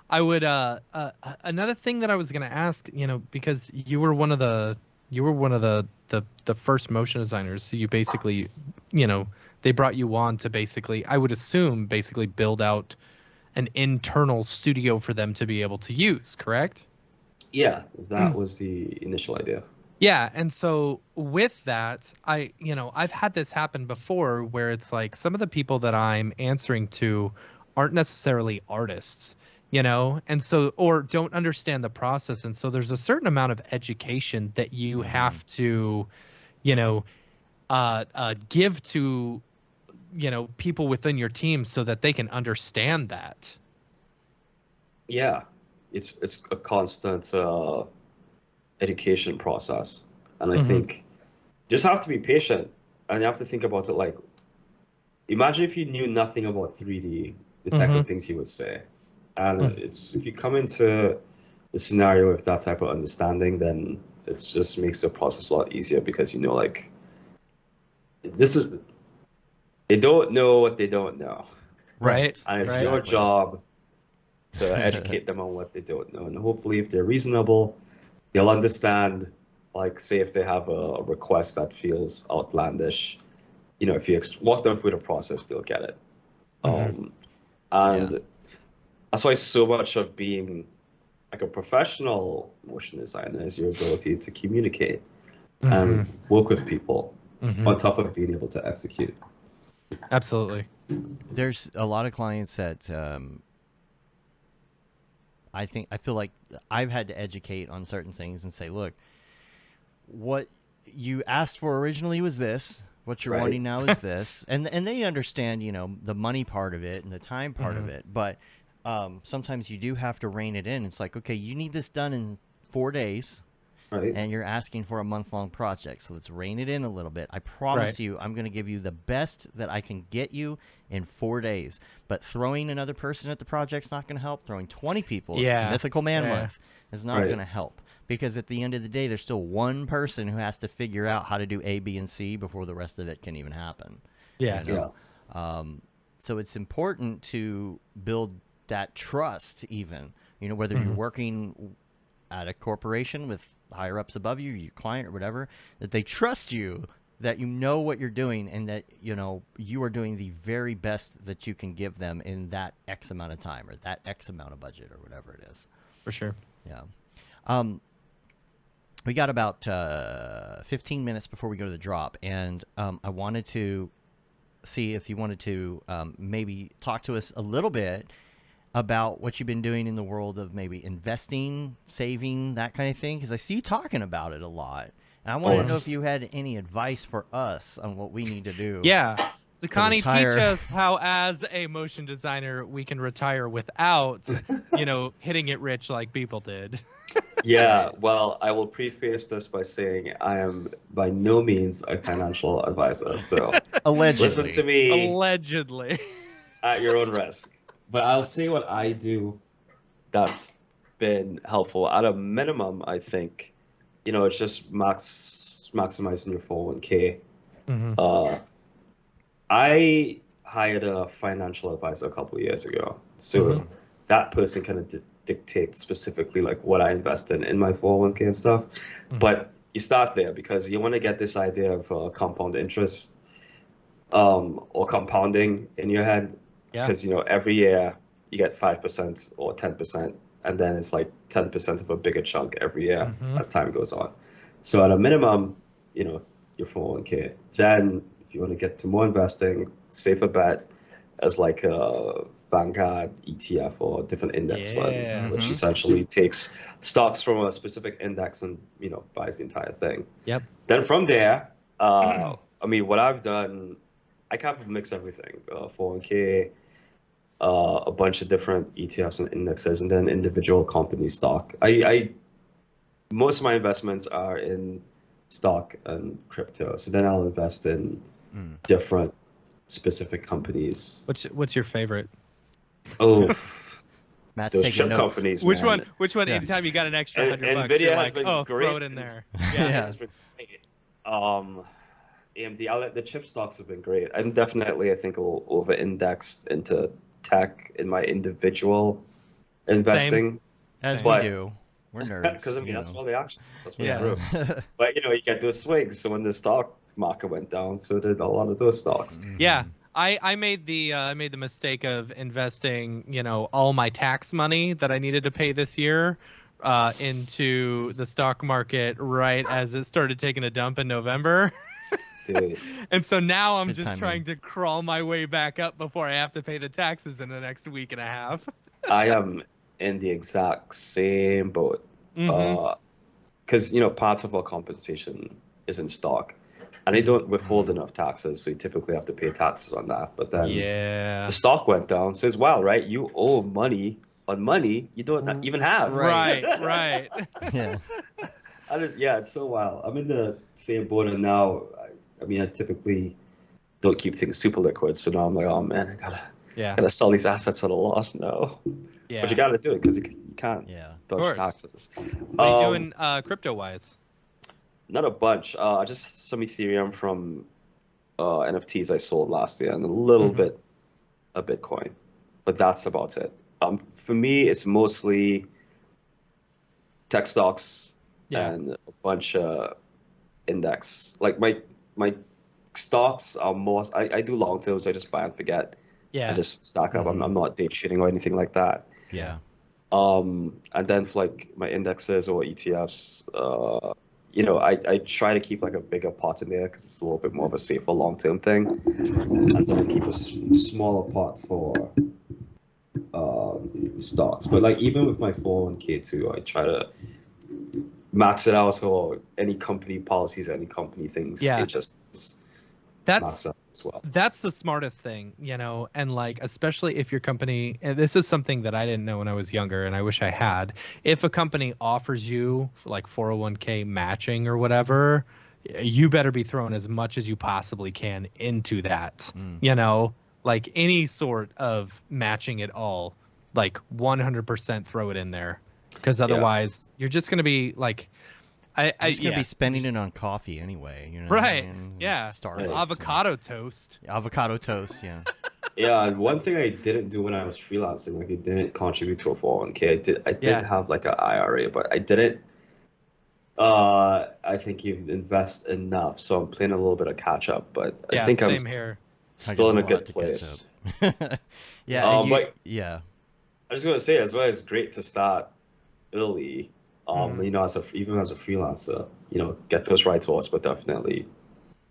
I would another thing that I was gonna ask, you know, because you were one of the first motion designers, so you basically, you know, they brought you on to basically, I would assume, basically build out an internal studio for them to be able to use, correct? Yeah, that was the initial idea. Yeah, and so with that, I've had this happen before where it's like some of the people that I'm answering to aren't necessarily artists, you know, and so, or don't understand the process. And so there's a certain amount of education that you have to, you know, give to, you know, people within your team so that they can understand that. Yeah, it's a constant education process, and I think you just have to be patient, and you have to think about it like, imagine if you knew nothing about 3D, the type of things you would say, and it's if you come into the scenario with that type of understanding, then it just makes the process a lot easier because you know like this is they don't know what they don't know, Right. and it's Right. your job to educate them on what they don't know, and hopefully if they're reasonable, they'll understand. Like say if they have a request that feels outlandish, you know, if you walk them through the process, they'll get it. And that's why so much of being like a professional motion designer is your ability to communicate and work with people on top of being able to execute. Absolutely. There's a lot of clients that I feel like I've had to educate on certain things and say, look, what you asked for originally was this. What you're wanting now is this. And they understand, you know, the money part of it and the time part of it. But sometimes you do have to rein it in. It's like, okay, you need this done in 4 days. Right. And you're asking for a month-long project. So let's rein it in a little bit. I promise you, I'm going to give you the best that I can get you in 4 days. But throwing another person at the project's not going to help. Throwing 20 people at Mythical Man Month is not going to help. Because at the end of the day, there's still one person who has to figure out how to do A, B, and C before the rest of it can even happen. Yeah. You know? So it's important to build that trust even. You know, whether you're working at a corporation with higher ups above you, your client or whatever, that they trust you, that you know what you're doing, and that, you know, you are doing the very best that you can give them in that X amount of time or that X amount of budget or whatever it is. For sure. Yeah. We got about 15 minutes before we go to the drop, and I wanted to see if you wanted to maybe talk to us a little bit about what you've been doing in the world of maybe investing, saving, that kind of thing, because I see you talking about it a lot. And I wanted to know if you had any advice for us on what we need to do. Yeah. Sekani, teach us how, as a motion designer, we can retire without, you know, hitting it rich like people did. Yeah, well, I will preface this by saying I am by no means a financial advisor, so allegedly. Listen to me Allegedly. at your own risk. But I'll say what I do that's been helpful. At a minimum, I think, you know, it's just maximizing your 401k. I hired a financial advisor a couple of years ago, so that person kind of dictates specifically like what I invest in my 401k and stuff. But you start there because you want to get this idea of compound interest or compounding in your head. Because, you know, every year you get 5% or 10%, and then it's like 10% of a bigger chunk every year as time goes on. So at a minimum, you know, your 401k. Then if you want to get to more investing, safer bet as like a Vanguard ETF or a different index fund, which essentially takes stocks from a specific index and, you know, buys the entire thing. Then from there, I mean, what I've done, I kind of mix everything. 401k, a bunch of different ETFs and indexes, and then individual company stock. Most of my investments are in stock and crypto. So then I'll invest in different specific companies. What's your favorite? Oh, Matt's those taking chip notes. companies. Which man. one? Which one? Yeah. Anytime you got an extra $100, Nvidia you're has like, been oh, great. throw it in there. Yeah. It's been great. AMD, the chip stocks have been great. I'm definitely, I think, a little over-indexed into tech in my individual investing. As But- we do. We're nerds. Because I mean, you that's know. all the actions. That's what Yeah. it grew. But you get those swings. So when the stock market went down, so did a lot of those stocks. Yeah. I made the mistake of investing, all my tax money that I needed to pay this year into the stock market right as it started taking a dump in November. Dude, And so now I'm Good just timing. trying to crawl my way back up before I have to pay the taxes in the next week and a half. I am in the exact same boat. Mhm. Because parts of our compensation is in stock, and they don't withhold enough taxes, so you typically have to pay taxes on that. But then Yeah. the stock went down, so it's wow, right? You owe money on money you don't even have. Right, right. Yeah. It's so wild. I'm in the same boat, and now, I mean, I typically don't keep things super liquid, so now I'm like, oh man, I Yeah. gotta sell these assets at a loss now. Yeah. But you gotta do it because you can't Yeah. dodge course. taxes. What are you doing crypto wise? Not a bunch. Just some Ethereum from NFTs I sold last year, and a little bit of Bitcoin, but that's about it. For me, it's mostly tech stocks and a bunch of index. Like my stocks are most. I do long terms. I just buy and forget. Yeah. I just stack up. I'm not day trading or anything like that. Yeah. And then for like my indexes or ETFs, I try to keep like a bigger pot in there because it's a little bit more of a safer long-term thing, and then I keep a smaller pot for stocks. But like even with my 401k too, I try to max it out, or any company policies, any company things. Yeah. It just That's max out as well. That's the smartest thing, and like, especially if your company, and this is something that I didn't know when I was younger and I wish I had. If a company offers you like 401k matching or whatever, you better be throwing as much as you possibly can into that. Like any sort of matching at all, like 100% throw it in there, because otherwise you're just going to be like, I'm just gonna be spending it on coffee anyway. Right. what I mean? Yeah. Starbucks. Avocado toast. Avocado toast. Yeah. Yeah, and one thing I didn't do when I was freelancing, like I didn't contribute to a 401k. I did have like an IRA, but I didn't. I think you invest enough, so I'm playing a little bit of catch up. But I think same I'm here. still in a lot good to catch place. up. Yeah. and but yeah. I was gonna say as well, it's great to start early. Mhm. Even as a freelancer, get those write-offs, but definitely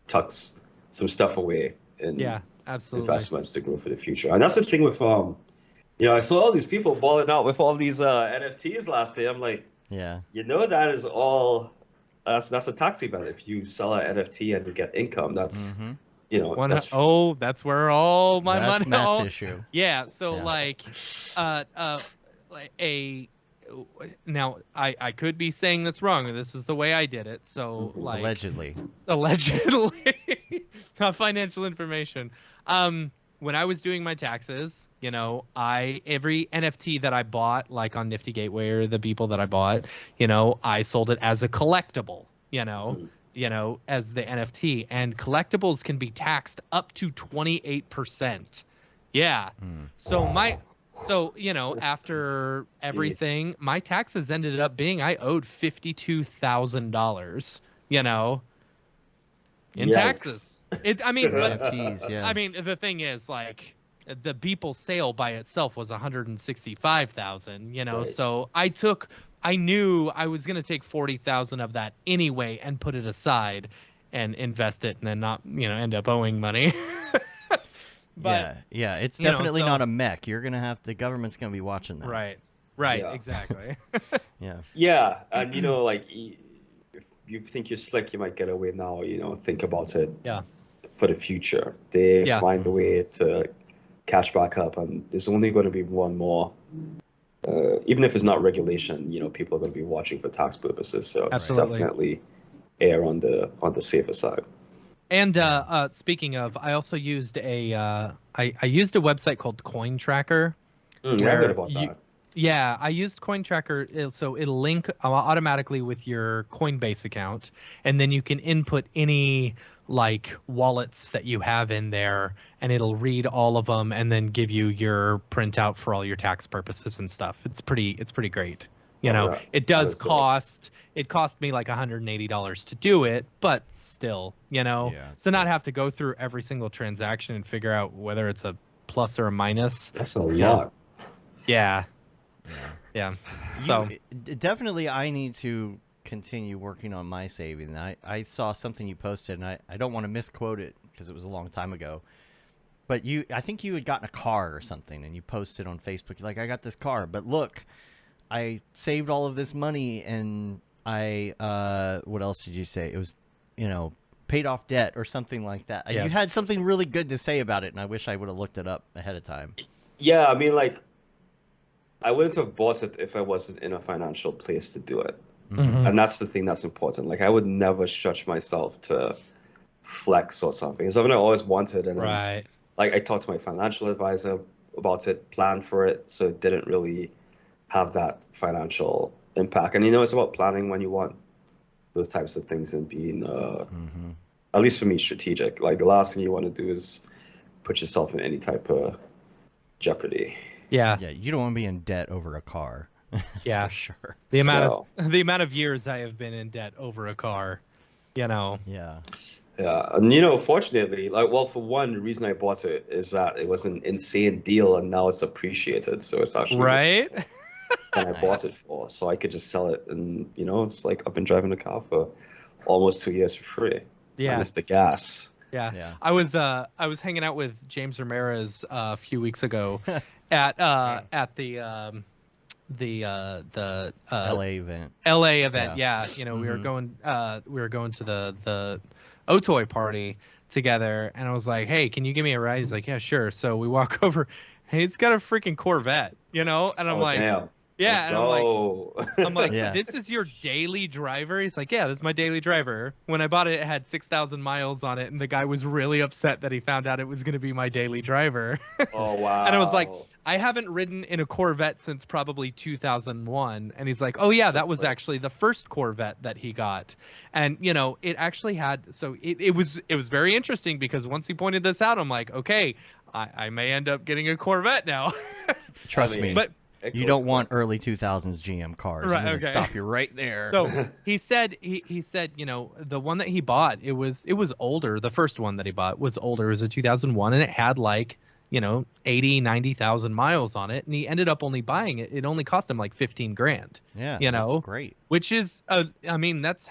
tucks some stuff away in Yeah, absolutely. investments to grow for the future. And that's the thing with I saw all these people balling out with all these NFTs last day. I'm like, Yeah. that is all that's a tax event. If you sell an NFT and you get income, that's That's where all my That's money. Matt's all- issue. Yeah. So Yeah. like now I could be saying this wrong. This is the way I did it. So like Allegedly. allegedly, not financial information. When I was doing my taxes, every NFT that I bought, like on Nifty Gateway or the people that I bought, I sold it as a collectible. As the NFT, and collectibles can be taxed up to 28%. Yeah. So after everything, my taxes ended up being I owed $52,000, in Yikes. taxes. I mean, but NFTs. Yeah. I mean, the thing is, like, the Beeple sale by itself was 165,000, Right. so I knew I was going to take 40,000 of that anyway and put it aside and invest it and then not, end up owing money. But yeah. It's you know, definitely so- not a mech. You're gonna have the government's gonna be watching that. right, Yeah. exactly. Yeah. Yeah, and you think you're slick, you might get away now. Think about it. Yeah. For the future, they Yeah. find a way to catch back up, and there's only going to be one more. Even if it's not regulation, people are going to be watching for tax purposes. So Absolutely. definitely err on the safer side. And speaking of, I also used I used a website called Coin Tracker. I heard about that. Yeah, I used Coin Tracker, so it'll link automatically with your Coinbase account, and then you can input any like wallets that you have in there, and it'll read all of them and then give you your printout for all your tax purposes and stuff. It's pretty great. It does cost. It cost me like $180 to do it, but still, to not have to go through every single transaction and figure out whether it's a plus or a minus. That's a lot. Yeah. So definitely, I need to continue working on my saving. I saw something you posted, and I don't want to misquote it because it was a long time ago. But I think you had gotten a car or something, and you posted on Facebook, like, I got this car, but look, I saved all of this money, and what else did you say? It was, paid off debt or something like that. Yeah. You had something really good to say about it, and I wish I would have looked it up ahead of time. Yeah, I mean, like, I wouldn't have bought it if I wasn't in a financial place to do it. Mhm. And that's the thing that's important. Like, I would never stretch myself to flex or something. It's something I always wanted. And right. like, I talked to my financial advisor about it, planned for it, so it didn't really have that financial impact. And it's about planning when you want those types of things and being, at least for me, strategic. Like, the last thing you want to do is put yourself in any type of jeopardy. Yeah. Yeah, you don't want to be in debt over a car. Yeah, for sure. The amount of years I have been in debt over a car, Yeah. Yeah, and fortunately, for one, the reason I bought it is that it was an insane deal, and now it's appreciated. So it's actually right. And I bought it for, so I could just sell it, and it's like I've been driving the car for almost 2 years for free. Yeah, minus the gas. Yeah. I was hanging out with James Ramirez a few weeks ago at the LA event. LA event. Yeah. We were going to the Otoy party together, and I was like, "Hey, can you give me a ride?" He's like, "Yeah, sure." So we walk over. Hey, it's got a freaking Corvette, and I'm like, damn. Yeah, and I'm like, Yeah. This is your daily driver? He's like, yeah, this is my daily driver. When I bought it, it had 6,000 miles on it, and the guy was really upset that he found out it was going to be my daily driver. Oh, wow. And I was like, I haven't ridden in a Corvette since probably 2001. And he's like, oh, yeah, that was actually the first Corvette that he got. And, it actually had, so it was very interesting because once he pointed this out, I'm like, okay, I may end up getting a Corvette now. Trust me. But you don't want early 2000s GM cars. Right, I'm gonna okay. stop you right there. So he said, the one that he bought, it was older. The first one that he bought was older. It was a 2001, and it had 80, 90,000 miles on it. And he ended up only buying it. It only cost him like 15 grand. Yeah, that's great. Which is, that's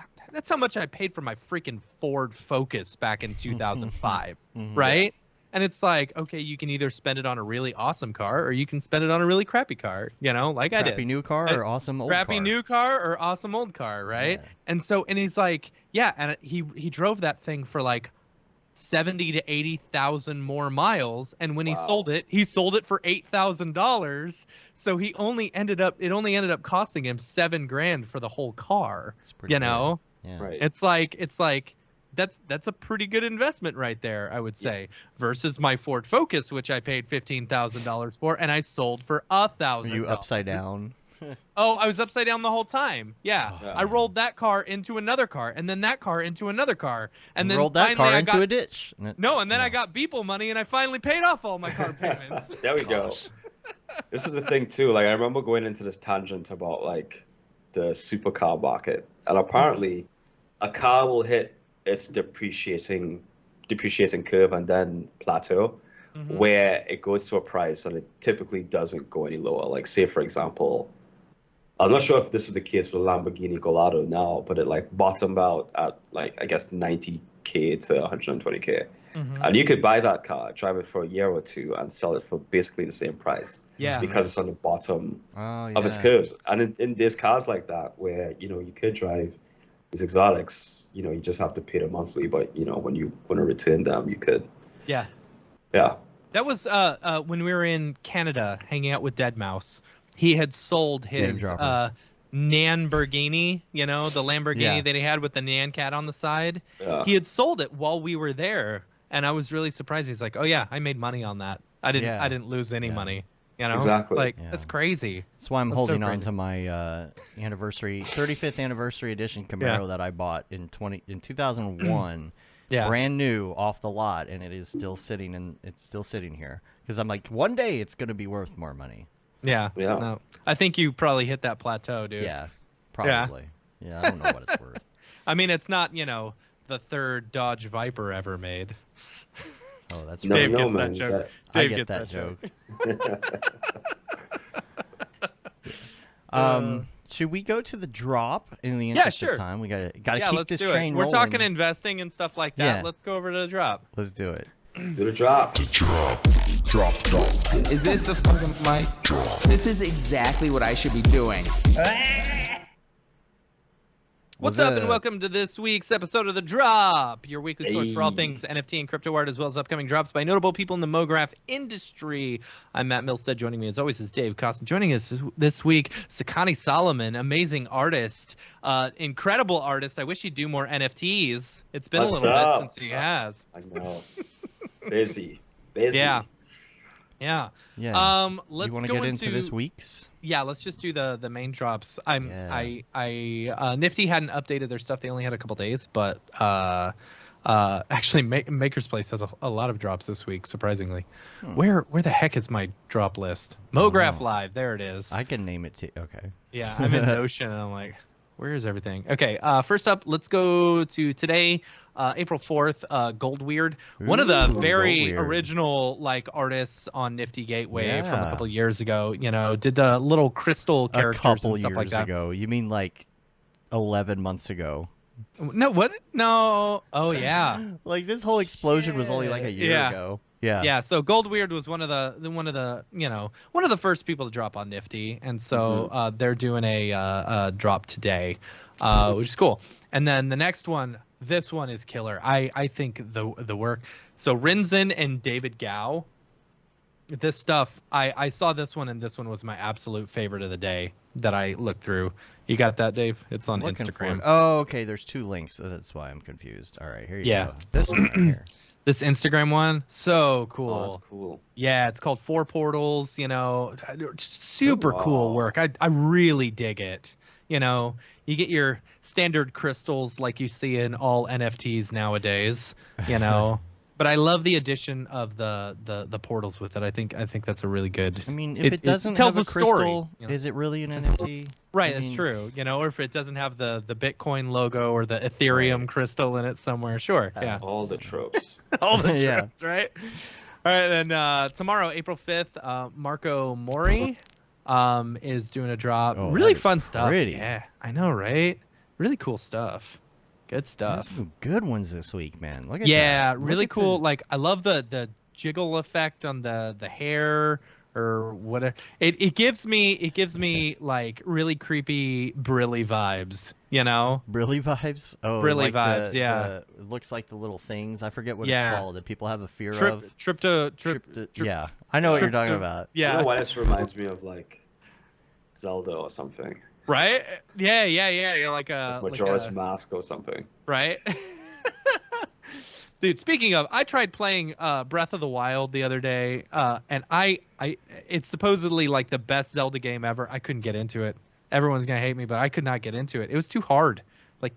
how much I paid for my freaking Ford Focus back in 2005, right? And it's like, okay, you can either spend it on a really awesome car or you can spend it on a really crappy car, like I did. Crappy new car or awesome old car? Crappy new car or awesome old car, right? Yeah. And he's like, yeah, and he drove that thing for like 70 to 80,000 more miles, and when he sold it for $8,000. So it only ended up costing him $7,000 for the whole car. It's pretty good. Yeah. Right. It's like that's a pretty good investment right there, I would say, versus my Ford Focus, which I paid $15,000 for, and I sold for $1,000. Were you upside down? Oh, I was upside down the whole time. Yeah. I rolled that car into another car, and then that car into another car, and then rolled that car into a ditch. No, and then I got Beeple money, and I finally paid off all my car payments. There we go. This is the thing too. Like, I remember going into this tangent about like the supercar market, and apparently, a car will hit its depreciating curve and then plateau, where it goes to a price and it typically doesn't go any lower. Like, say for example, I'm not sure if this is the case for the Lamborghini Gallardo now, but it like bottomed out at like, I guess, 90K to 120K. And you could buy that car, drive it for a year or two, and sell it for basically the same price. Yeah. Because it's on the bottom of its curves. And in there's cars like that where, you could drive these exotics, you just have to pay them monthly. But when you want to return them, you could. Yeah. Yeah. That was when we were in Canada hanging out with Deadmau5. He had sold his Lamborghini, the Lamborghini that he had with the Nan cat on the side. Yeah. He had sold it while we were there, and I was really surprised. He's like, "Oh yeah, I made money on that. I didn't lose any money." Exactly. Like that's crazy. That's why I'm holding on to my 35th anniversary edition Camaro that I bought in 2001. Yeah. Brand new off the lot, and it's still sitting here because I'm like, one day it's going to be worth more money. Yeah. No, I think you probably hit that plateau, dude. Yeah, probably. Yeah, I don't know what it's worth. I mean, it's not, the third Dodge Viper ever made. Oh, that's Dave right. gets that joke. I get that joke. Should we go to the drop in the interest of time? We gotta keep this train rolling. We're talking investing and stuff like that. Let's go over to the drop. Let's do it. Let's do the drop. Drop. Is this the fucking mic? Drop. This is exactly what I should be doing. What's up, and welcome to this week's episode of The Drop, your weekly source for all things NFT and crypto art, as well as upcoming drops by notable people in the Mograph industry. I'm Matt Milstead. Joining me, as always, is Dave Costin. Joining us this week, Sekani Solomon, amazing artist, incredible artist. I wish he'd do more NFTs. It's been a little bit since he has. I know. Busy. Yeah. Let's you want to go get into this week's? Yeah, let's just do the main drops. Nifty hadn't updated their stuff. They only had a couple days, but actually Maker's Place has a lot of drops this week, surprisingly. Where the heck is my drop list? Mograph Live, there it is. I can name it too. Okay. Yeah, I'm in Notion and I'm like, where is everything? Okay, first up, let's go to today, April 4th, Gold Weird. One of the very original artists on Nifty Gateway from a couple years ago, did the little crystal characters and stuff like that. A couple years ago. You mean like 11 months ago? No, what? No. Oh yeah. This whole explosion was only like a year ago. Yeah. So Gold Weird was one of the first people to drop on Nifty, and so they're doing a drop today, which is cool. And then the next one, this one is killer. I think the work. So Rinzin and David Gao, this stuff. I saw this one, and this one was my absolute favorite of the day that I looked through. You got that, Dave? It's on Instagram. Oh, okay. There's two links. So that's why I'm confused. All right, here you go. This one right here. This Instagram one, so cool. Oh, that's cool. Yeah, it's called Four Portals, super cool work. I really dig it. You get your standard crystals like you see in all NFTs nowadays, But I love the addition of the portals with it. I think that's a really good. I mean, if it doesn't have a crystal, is it really an NFT? Right, that's true. Or if it doesn't have the Bitcoin logo or the Ethereum crystal in it somewhere, sure. Yeah. All the tropes. All the tropes, right? All right, then tomorrow, April 5th, Marco Mori is doing a drop. Oh, really fun stuff. Pretty. Yeah, I know, right? Really cool stuff. Good stuff. There's some good ones this week, man. Look at that. Yeah, really cool. I love the jiggle effect on the hair or whatever. It gives me really creepy Brilly vibes, Brilly vibes? Oh, Brilly vibes, it looks like the little things. I forget what it's called that people have a fear of. Yeah, I know what you're talking about. Yeah. You know why this reminds me of Zelda or something. Right? Yeah. You're like Majora's Mask or something. Right? Dude, speaking of, I tried playing Breath of the Wild the other day, and it's supposedly the best Zelda game ever. I couldn't get into it. Everyone's gonna hate me, but I could not get into it. It was too hard.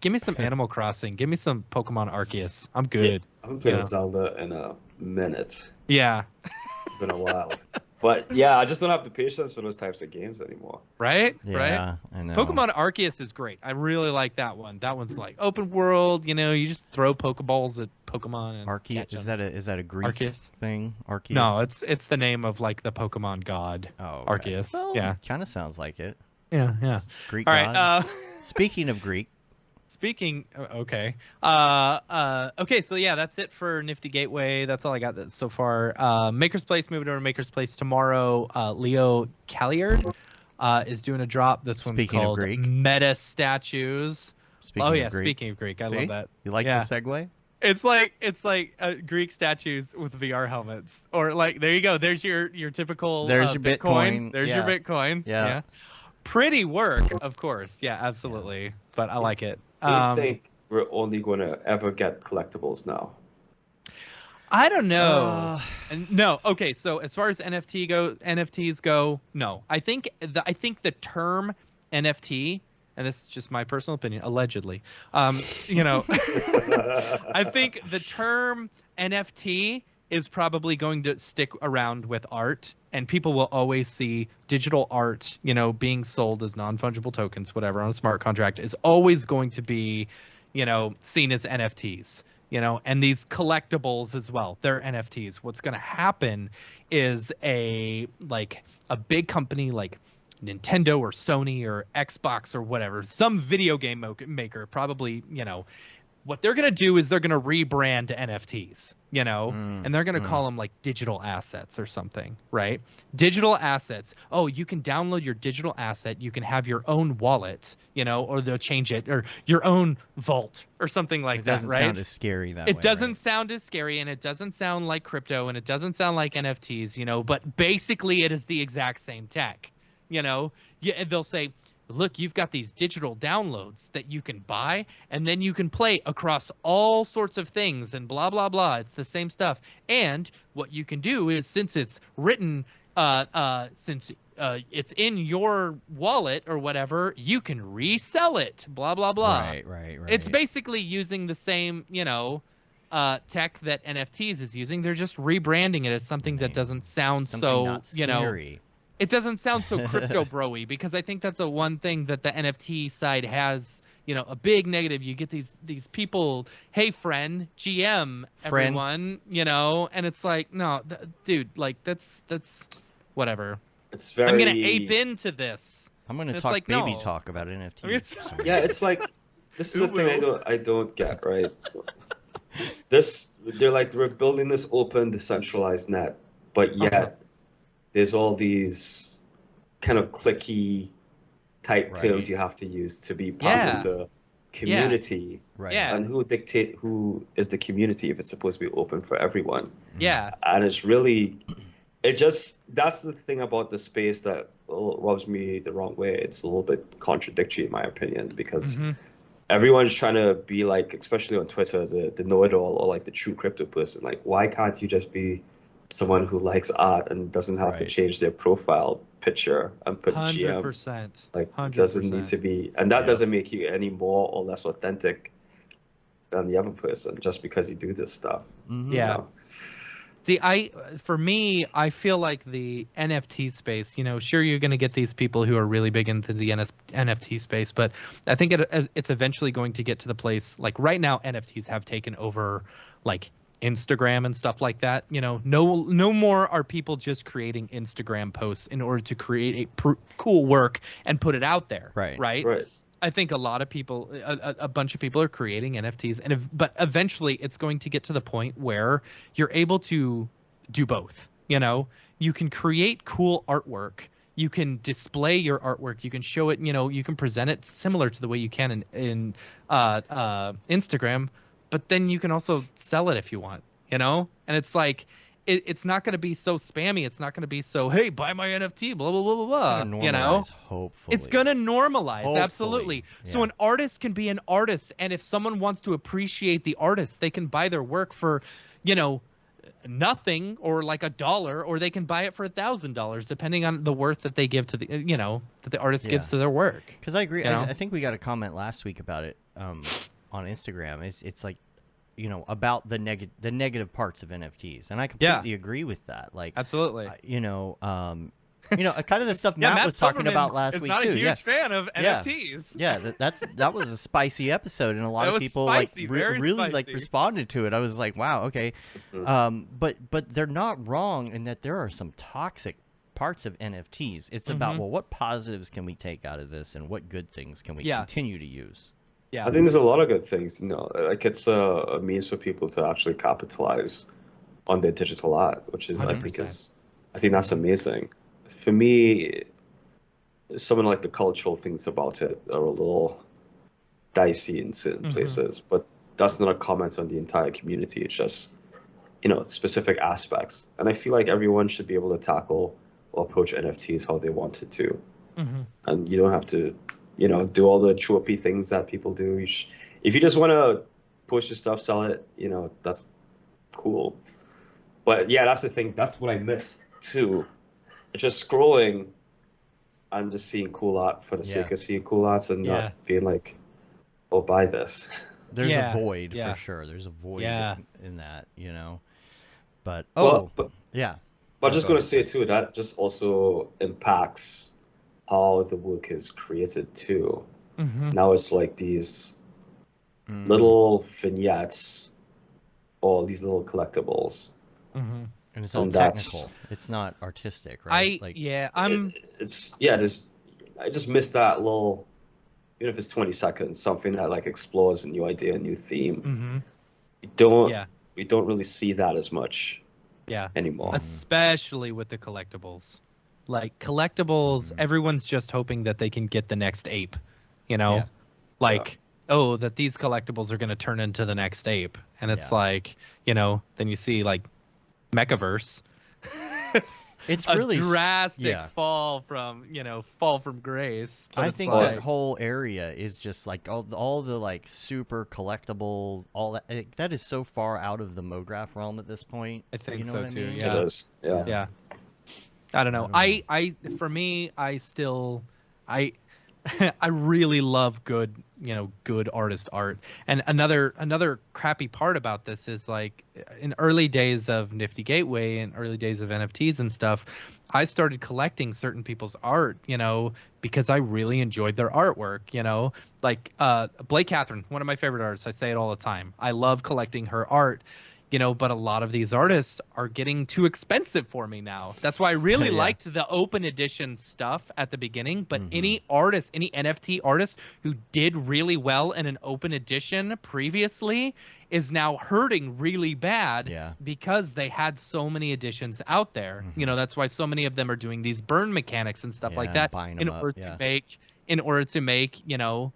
Give me some Animal Crossing. Give me some Pokemon Arceus. I'm good. I haven't played Zelda in a minute. Yeah. It's been a while. But yeah, I just don't have the patience for those types of games anymore. Right? Yeah, right? I know. Pokemon Arceus is great. I really like that one. That one's open world, you just throw Pokeballs at Pokemon and Arceus, is that a Greek Arceus thing? Arceus? No, it's the name of the Pokemon god. Oh, okay. Arceus. Well, yeah. Kind of sounds like it. Yeah. Greek All god. right, Speaking of Greek. Okay. Okay, so yeah, that's it for Nifty Gateway. That's all I got so far. Maker's Place, moving over to Maker's Place tomorrow. Leo Calliard is doing a drop. This one's Speaking of called Greek. Meta Statues. Speaking Oh of yeah, Greek. speaking of Greek, I See? love that. You like Yeah. the segue? It's like Greek statues with VR helmets, or like there you go. There's your typical There's your Bitcoin. Bitcoin, There's yeah. your Bitcoin. Yeah. Pretty work, of course. Yeah, absolutely. But I like it. I think we're only going to ever get collectibles now. I don't know. No. Okay. So as far as NFTs go, no. I think the term NFT, and this is just my personal opinion, allegedly. I think the term NFT is probably going to stick around with art, and people will always see digital art, being sold as non-fungible tokens, whatever, on a smart contract is always going to be, seen as NFTs. And these collectibles as well, they're NFTs. What's going to happen is a big company like Nintendo or Sony or Xbox or whatever, some video game maker, probably, what they're going to do is they're going to rebrand NFTs, and they're going to call them like digital assets or something, right? Digital assets. Oh, you can download your digital asset. You can have your own wallet, or they'll change it, or your own vault or something like that, right? It doesn't sound as scary that way. It doesn't sound as scary, and it doesn't sound like crypto, and it doesn't sound like NFTs, but basically it is the exact same tech, they'll say, look, you've got these digital downloads that you can buy, and then you can play across all sorts of things and blah, blah, blah. It's the same stuff. And what you can do is, since it's written, since it's in your wallet or whatever, you can resell it, blah, blah, blah. Right. It's basically using the same, tech that NFTs is using. They're just rebranding it as something that doesn't sound not scary. It doesn't sound so crypto bro-y, because I think that's one thing that the NFT side has, a big negative. You get these people, hey friend, GM, everyone, and it's like, no, dude, like that's whatever. It's very. I'm gonna ape into this. I'm gonna talk talk about NFTs. Yeah, it's like this is the thing I don't get, right? We're building this open, decentralized net, but yet there's all these kind of clicky type terms you have to use to be part of the community. Right. Yeah. And who dictate who is the community if it's supposed to be open for everyone? Yeah. And it's really, that's the thing about the space that rubs me the wrong way. It's a little bit contradictory in my opinion, because everyone's trying to be like, especially on Twitter, the know-it-all or like the true crypto person. Like, why can't you just be someone who likes art and doesn't have to change their profile picture and put 100%. GM? Like, 100%. doesn't need to be, and that doesn't make you any more or less authentic than the other person just because you do this stuff. Yeah. See, for me, I feel like the NFT space, sure, you're going to get these people who are really big into the NFT space, but I think it's eventually going to get to the place, like right now, NFTs have taken over like Instagram and stuff like that. No more are people just creating Instagram posts in order to create cool work and put it out there. Right. I think a lot of people, a bunch of people are creating NFTs, but eventually it's going to get to the point where you're able to do both. You can create cool artwork. You can display your artwork. You can show it. You can present it similar to the way you can in Instagram. But then you can also sell it if you want, and it's like, it's not going to be so spammy. It's not going to be so, hey, buy my NFT, blah, blah, blah, blah, blah. Hopefully. It's going to normalize. Hopefully. Absolutely. Yeah. So an artist can be an artist. And if someone wants to appreciate the artist, they can buy their work for, nothing, or like $1, or they can buy it for $1,000, depending on the worth that they give to the, that the artist gives to their work. Because I agree. I think we got a comment last week about it. On Instagram, it's like, about the negative parts of NFTs, and I completely agree with that. Like, absolutely, kind of the stuff Matt was talking about last week not too. A huge fan of NFTs. Yeah, that was a spicy episode, and a lot of people really responded to it. I was like, wow, okay, but they're not wrong in that there are some toxic parts of NFTs. It's about, well, what positives can we take out of this, and what good things can we continue to use? Yeah, I think there's a lot of good things. Like it's a means for people to actually capitalize on their digital art, which is 100%. I think that's amazing. For me, some of like the cultural things about it are a little dicey in certain places, but that's not a comment on the entire community. It's just, specific aspects. And I feel like everyone should be able to tackle or approach NFTs how they wanted to. And you don't have to, do all the tropey things that people do. If you just want to push your stuff, sell it, that's cool. But yeah, that's the thing. That's what I miss too. Just scrolling and just seeing cool art for the sake of seeing cool art and not being like, oh, buy this. There's a void for sure. There's a void in that, But But I'm just going to say too, that just also impacts how the work is created too. Now it's like these little vignettes or these little collectibles. And it's all technical. It's not artistic, right? I just miss that little, even if it's 20 seconds, something that like explores a new idea, a new theme. We don't really see that as much anymore. Especially with the collectibles. Like collectibles, everyone's just hoping that they can get the next ape, that these collectibles are going to turn into the next ape. And it's like, then you see like Mechaverse. It's really drastic fall from grace. I think that whole area is just like all the like super collectible, all that is so far out of the Mograph realm at this point. I think so too. I mean? Yeah. It is. Yeah. I don't know. I for me, I really love good artist art. And another crappy part about this is like in early days of Nifty Gateway and early days of NFTs and stuff, I started collecting certain people's art, because I really enjoyed their artwork, like Blake Catherine, one of my favorite artists. I say it all the time. I love collecting her art. But a lot of these artists are getting too expensive for me now. That's why I really liked the open edition stuff at the beginning. But any artist, any NFT artist who did really well in an open edition previously is now hurting really bad because they had so many editions out there. That's why so many of them are doing these burn mechanics and stuff like that in order to make,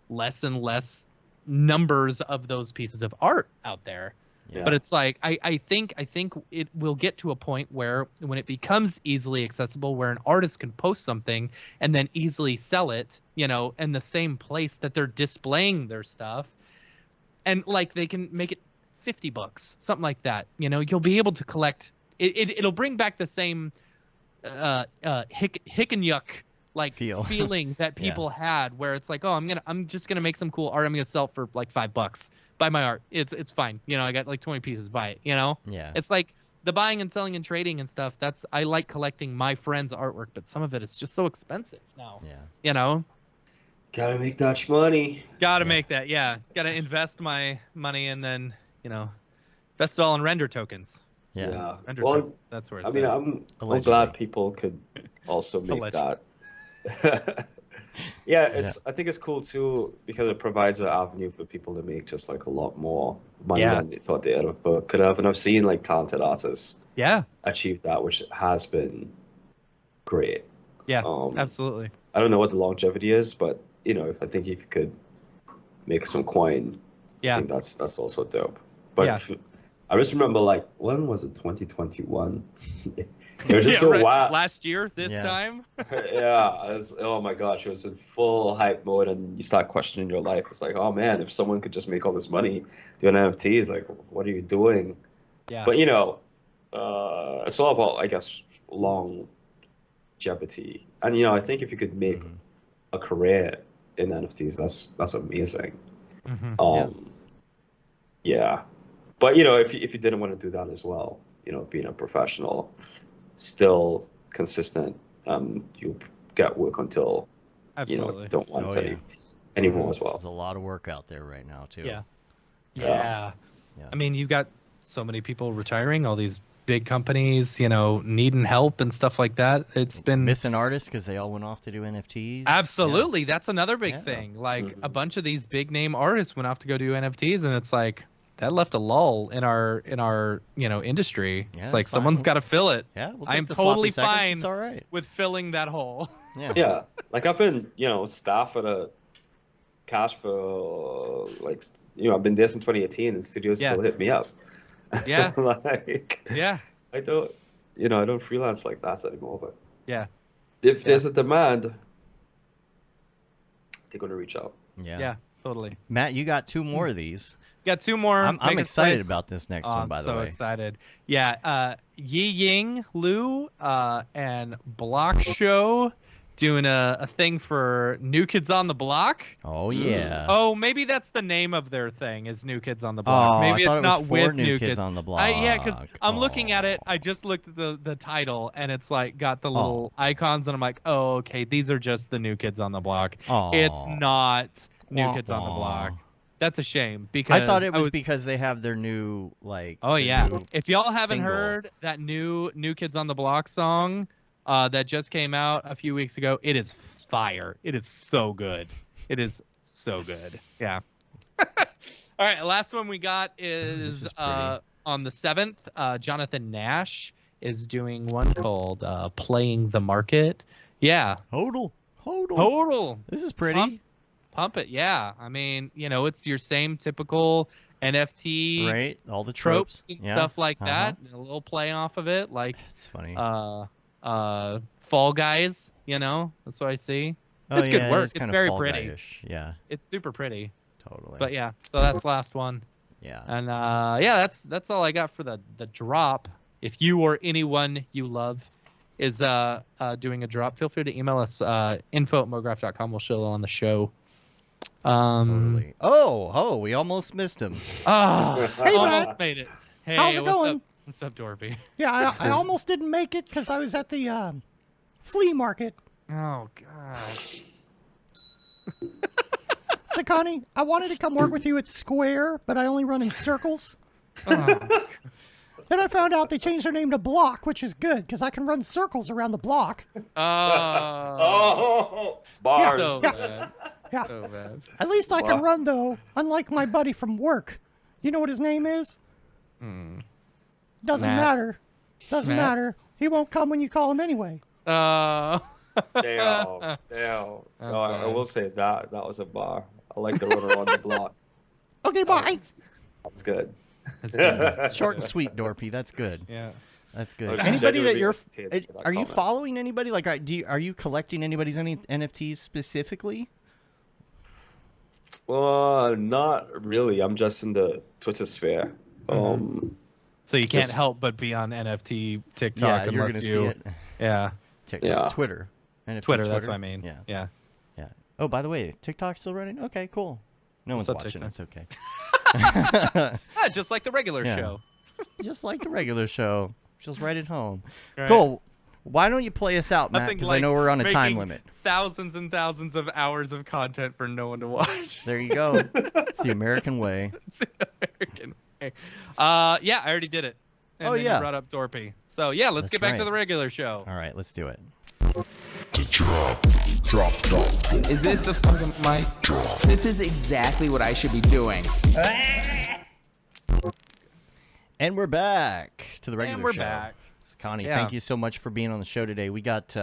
less and less numbers of those pieces of art out there. Yeah. But it's like I think it will get to a point where when it becomes easily accessible, where an artist can post something and then easily sell it, in the same place that they're displaying their stuff, and like they can make it $50, something like that. You'll be able to collect. It'll bring back the same hick and yuck like feeling that people had, where it's like, oh, I'm just gonna make some cool art. I'm gonna sell it for like $5. Buy my art. It's fine. I got like 20 pieces. Buy it. Yeah. It's like the buying and selling and trading and stuff. I like collecting my friends' artwork, but some of it is just so expensive now. Yeah. Gotta make that money. Gotta make that. Yeah. Gotta invest my money and then invest it all in render tokens. Yeah. Render that's where it's. I mean, I'm glad people could also make that. I think it's cool too because it provides an avenue for people to make just like a lot more money than they thought they could have. And I've seen like talented artists achieve that, which has been great. Yeah, absolutely. I don't know what the longevity is, but if you could make some coin, I think that's also dope. But I just remember like, when was it? 2021. It was just so wild. Last year, this time. Oh my gosh, it was in full hype mode, and you start questioning your life. It's like, oh man, if someone could just make all this money doing NFTs, like, what are you doing? Yeah. But it's all about, I guess, longevity, and I think if you could make a career in NFTs, that's amazing. But if you didn't want to do that as well, being a professional, still consistent, you get work until you don't want anymore as well. There's a lot of work out there right now too. Yeah. I mean, you've got so many people retiring, all these big companies, needing help and stuff like that. It's been missing artists because they all went off to do NFTs. Absolutely, that's another big thing. Like a bunch of these big name artists went off to go do NFTs, and it's like, that left a lull in our industry. It's like someone's got to fill it. Yeah, I'm totally fine it's all right. with filling that hole. Yeah. Like I've been, staff at a cash for like, I've been there since 2018, and studios still hit me up. Yeah. Like, Yeah. I don't freelance like that anymore. But Yeah. if there's a demand, they're gonna reach out. Yeah. Totally. Matt, you got 2 more of these. Got 2 more. I'm excited about this next one, by the way. I'm so excited. Yeah. Yi Ying Lu and Block Show doing a thing for New Kids on the Block. Oh, yeah. Oh, maybe that's the name of their thing is New Kids on the Block. Oh, Maybe I thought it's it was not for with New Kids on the Block. Yeah, because I'm looking at it. I just looked at the title, and it's like got the little icons, and I'm like, oh, okay, these are just the New Kids on the Block. It's not New Kids on the Block. That's a shame because I thought it was because they have their new like. Oh yeah! new If y'all haven't single. heard that new Kids on the Block song that just came out a few weeks ago, it is fire. It is so good. It is so good. Yeah. All right. Last one we got is on the 7th. Jonathan Nash is doing one called "Playing the Market." Yeah. Hodl. This is pretty. Pump it, yeah. I mean, it's your same typical NFT Right, all the tropes and yeah. stuff like that. A little play off of it, like It's funny. Fall Guys. That's what I see. It's good work. It's very pretty. Guy-ish. Yeah, It's super pretty. totally. But yeah, so that's the last one. yeah. And that's all I got for the drop. If you or anyone you love is doing a drop, feel free to email us info@mograph.com. We'll show it on the show. Totally. Oh, we almost missed him. Oh, Hey, almost Matt. made it. Hey, How's it what's going? up? What's up, Dorby? Yeah, I almost didn't make it because I was at the flea market. Oh God. Sekani, I wanted to come work with you at Square, but I only run in circles. Oh, Then I found out they changed their name to Block, which is good because I can run circles around the block. Oh, bars. so bad. Yeah. So bad. At least I can Wow. run, though, unlike my buddy from work. You know what his name is? Doesn't Matt. matter. Doesn't Matt. matter. He won't come when you call him anyway. Damn. That's No, I bad. will say that was a bar. I like the runner on the block. Okay, bye. That was good. That's good. Short and sweet, Dorpy. That's good. Yeah. That's good. Okay. Anybody that Genuinely you're, irritated by that are you comment. following anybody? Like, are you collecting anybody's any NFTs specifically? Not really. I'm just in the Twitter sphere. So you can't Just- help but be on NFT TikTok Yeah, you're unless gonna you. see it. Yeah. TikTok, Yeah. Twitter, NFT Twitter. That's what I mean. Yeah, Yeah. yeah. Oh, by the way, TikTok's still running. Okay, cool. No What's one's up, watching. TikTok? It's okay. Just like the regular Yeah. show. Just like the regular show, just right at home. Right? Cool. Why don't you play us out, Matt? Nothing Because I like know we're on a time making limit. Thousands and thousands of hours of content for no one to watch. There you go. It's the American way. It's the American way. Yeah, I already did it. And Oh, then yeah. You brought up Dorpy. So yeah, let's That's get back to right. the regular show. All right, let's do it. Is this the fucking mic? This is exactly what I should be doing. And we're back to the regular And we're show. back. Connie, Yeah. thank you so much for being on the show today. We got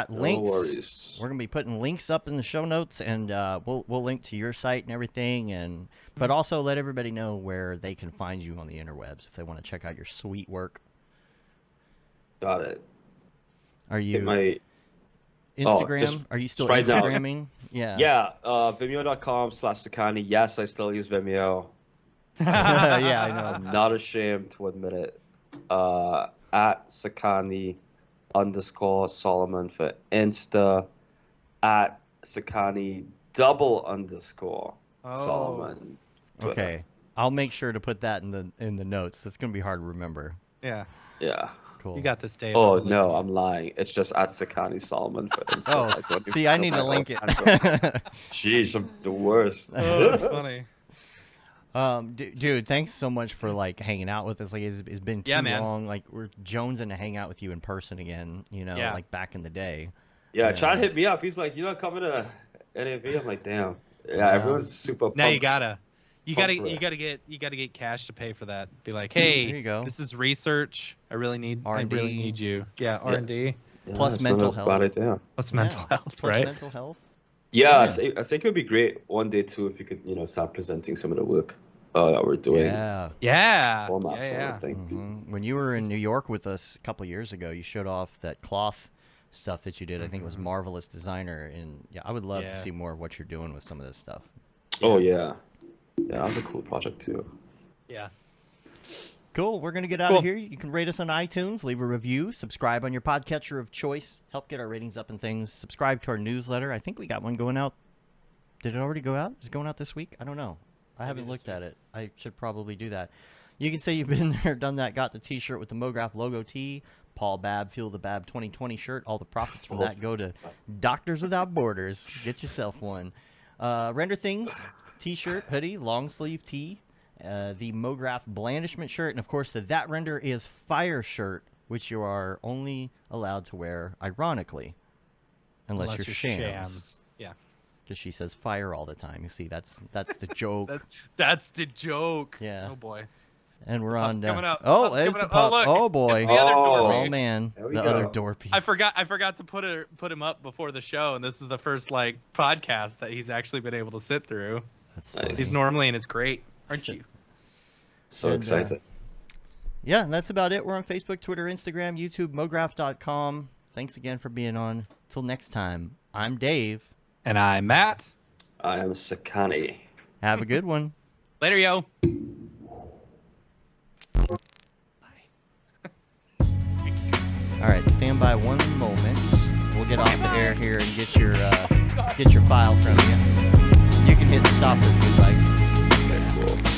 links. worries. We're gonna be putting links up in the show notes, and we'll link to your site and everything, but also let everybody know where they can find you on the interwebs if they want to check out your sweet work. Got it. Are you My Instagram? just Are you still right now. Instagramming? Yeah. Vimeo.com/Sekani. Yes, I still use Vimeo. Yeah, I know. I'm not ashamed to admit it. At Sekani_Solomon for Insta. At Sekani_Solomon. Twitter. Okay. I'll make sure to put that in the notes. That's gonna be hard to remember. Yeah. Yeah. Cool. You got this, Dave. Oh I believe. no, I'm lying. It's just at Sekani Solomon for Insta. Oh, don't see, even I know need to my link it. handle. Jeez, I'm the worst. Oh, that's funny. Dude, thanks so much for like hanging out with us. Like, it's been too Yeah, man. long. Like, we're jonesing to hang out with you in person again. Yeah. Like back in the day. Yeah, Chad hit me up. He's like, "You not coming to NAV?" I'm like, "Damn." Yeah, everyone's super pumped. Now you gotta Pump for get cash to pay for that. Be like, hey, There you go. this is research. I really need you. Yeah, R&D Plus that's mental not a health. bad idea. plus Yeah. mental health, Plus right? mental health. Yeah, Yeah. I think it would be great one day too if you could, start presenting some of the work that we're doing. Yeah. Yeah. Formats Yeah. and Yeah. everything. When you were in New York with us a couple years ago, you showed off that cloth stuff that you did. I think it was Marvelous Designer, and yeah, I would love to Yeah. see more of what you're doing with some of this stuff. Oh yeah, that was a cool project too. Yeah. Cool. We're going to get out Cool. of here. You can rate us on iTunes, leave a review, subscribe on your podcatcher of choice, help get our ratings up and things. Subscribe to our newsletter. I think we got one going out. Did it already go out? Is it going out this week? I don't know. I haven't looked at it. I should probably do that. You can say you've been there, done that, got the t-shirt with the Mograph logo tee, Paul Babb, Fuel the Bab 2020 shirt. All the profits from that go to Doctors Without Borders. Get yourself one. Render Things t-shirt, hoodie, long sleeve tee. The Mograph blandishment shirt, and of course the That Render is Fire shirt, which you are only allowed to wear, ironically, unless you're Shams, Yeah. because she says fire all the time. You see, that's the joke. That's the joke. Yeah. Oh boy. And we're Pup's on. coming up. Oh, Pup's there's coming the up. pup. Oh, look. Oh boy. It's the other Oh. Dorothy. Oh man, There we the go. other Dorpy. I forgot to put him up before the show, and this is the first podcast that he's actually been able to sit through. That's Nice. funny. He's normally in his crate, aren't you? So And, excited. Yeah, that's about it. We're on Facebook, Twitter, Instagram, YouTube, Mograph.com. Thanks again for being on. Till next time, I'm Dave. And I'm Matt. I am Sekani. Have a good one. Later, yo. All right, stand by one moment. We'll get off the air here and get your file from you. You can hit stop if you'd like. Okay, cool.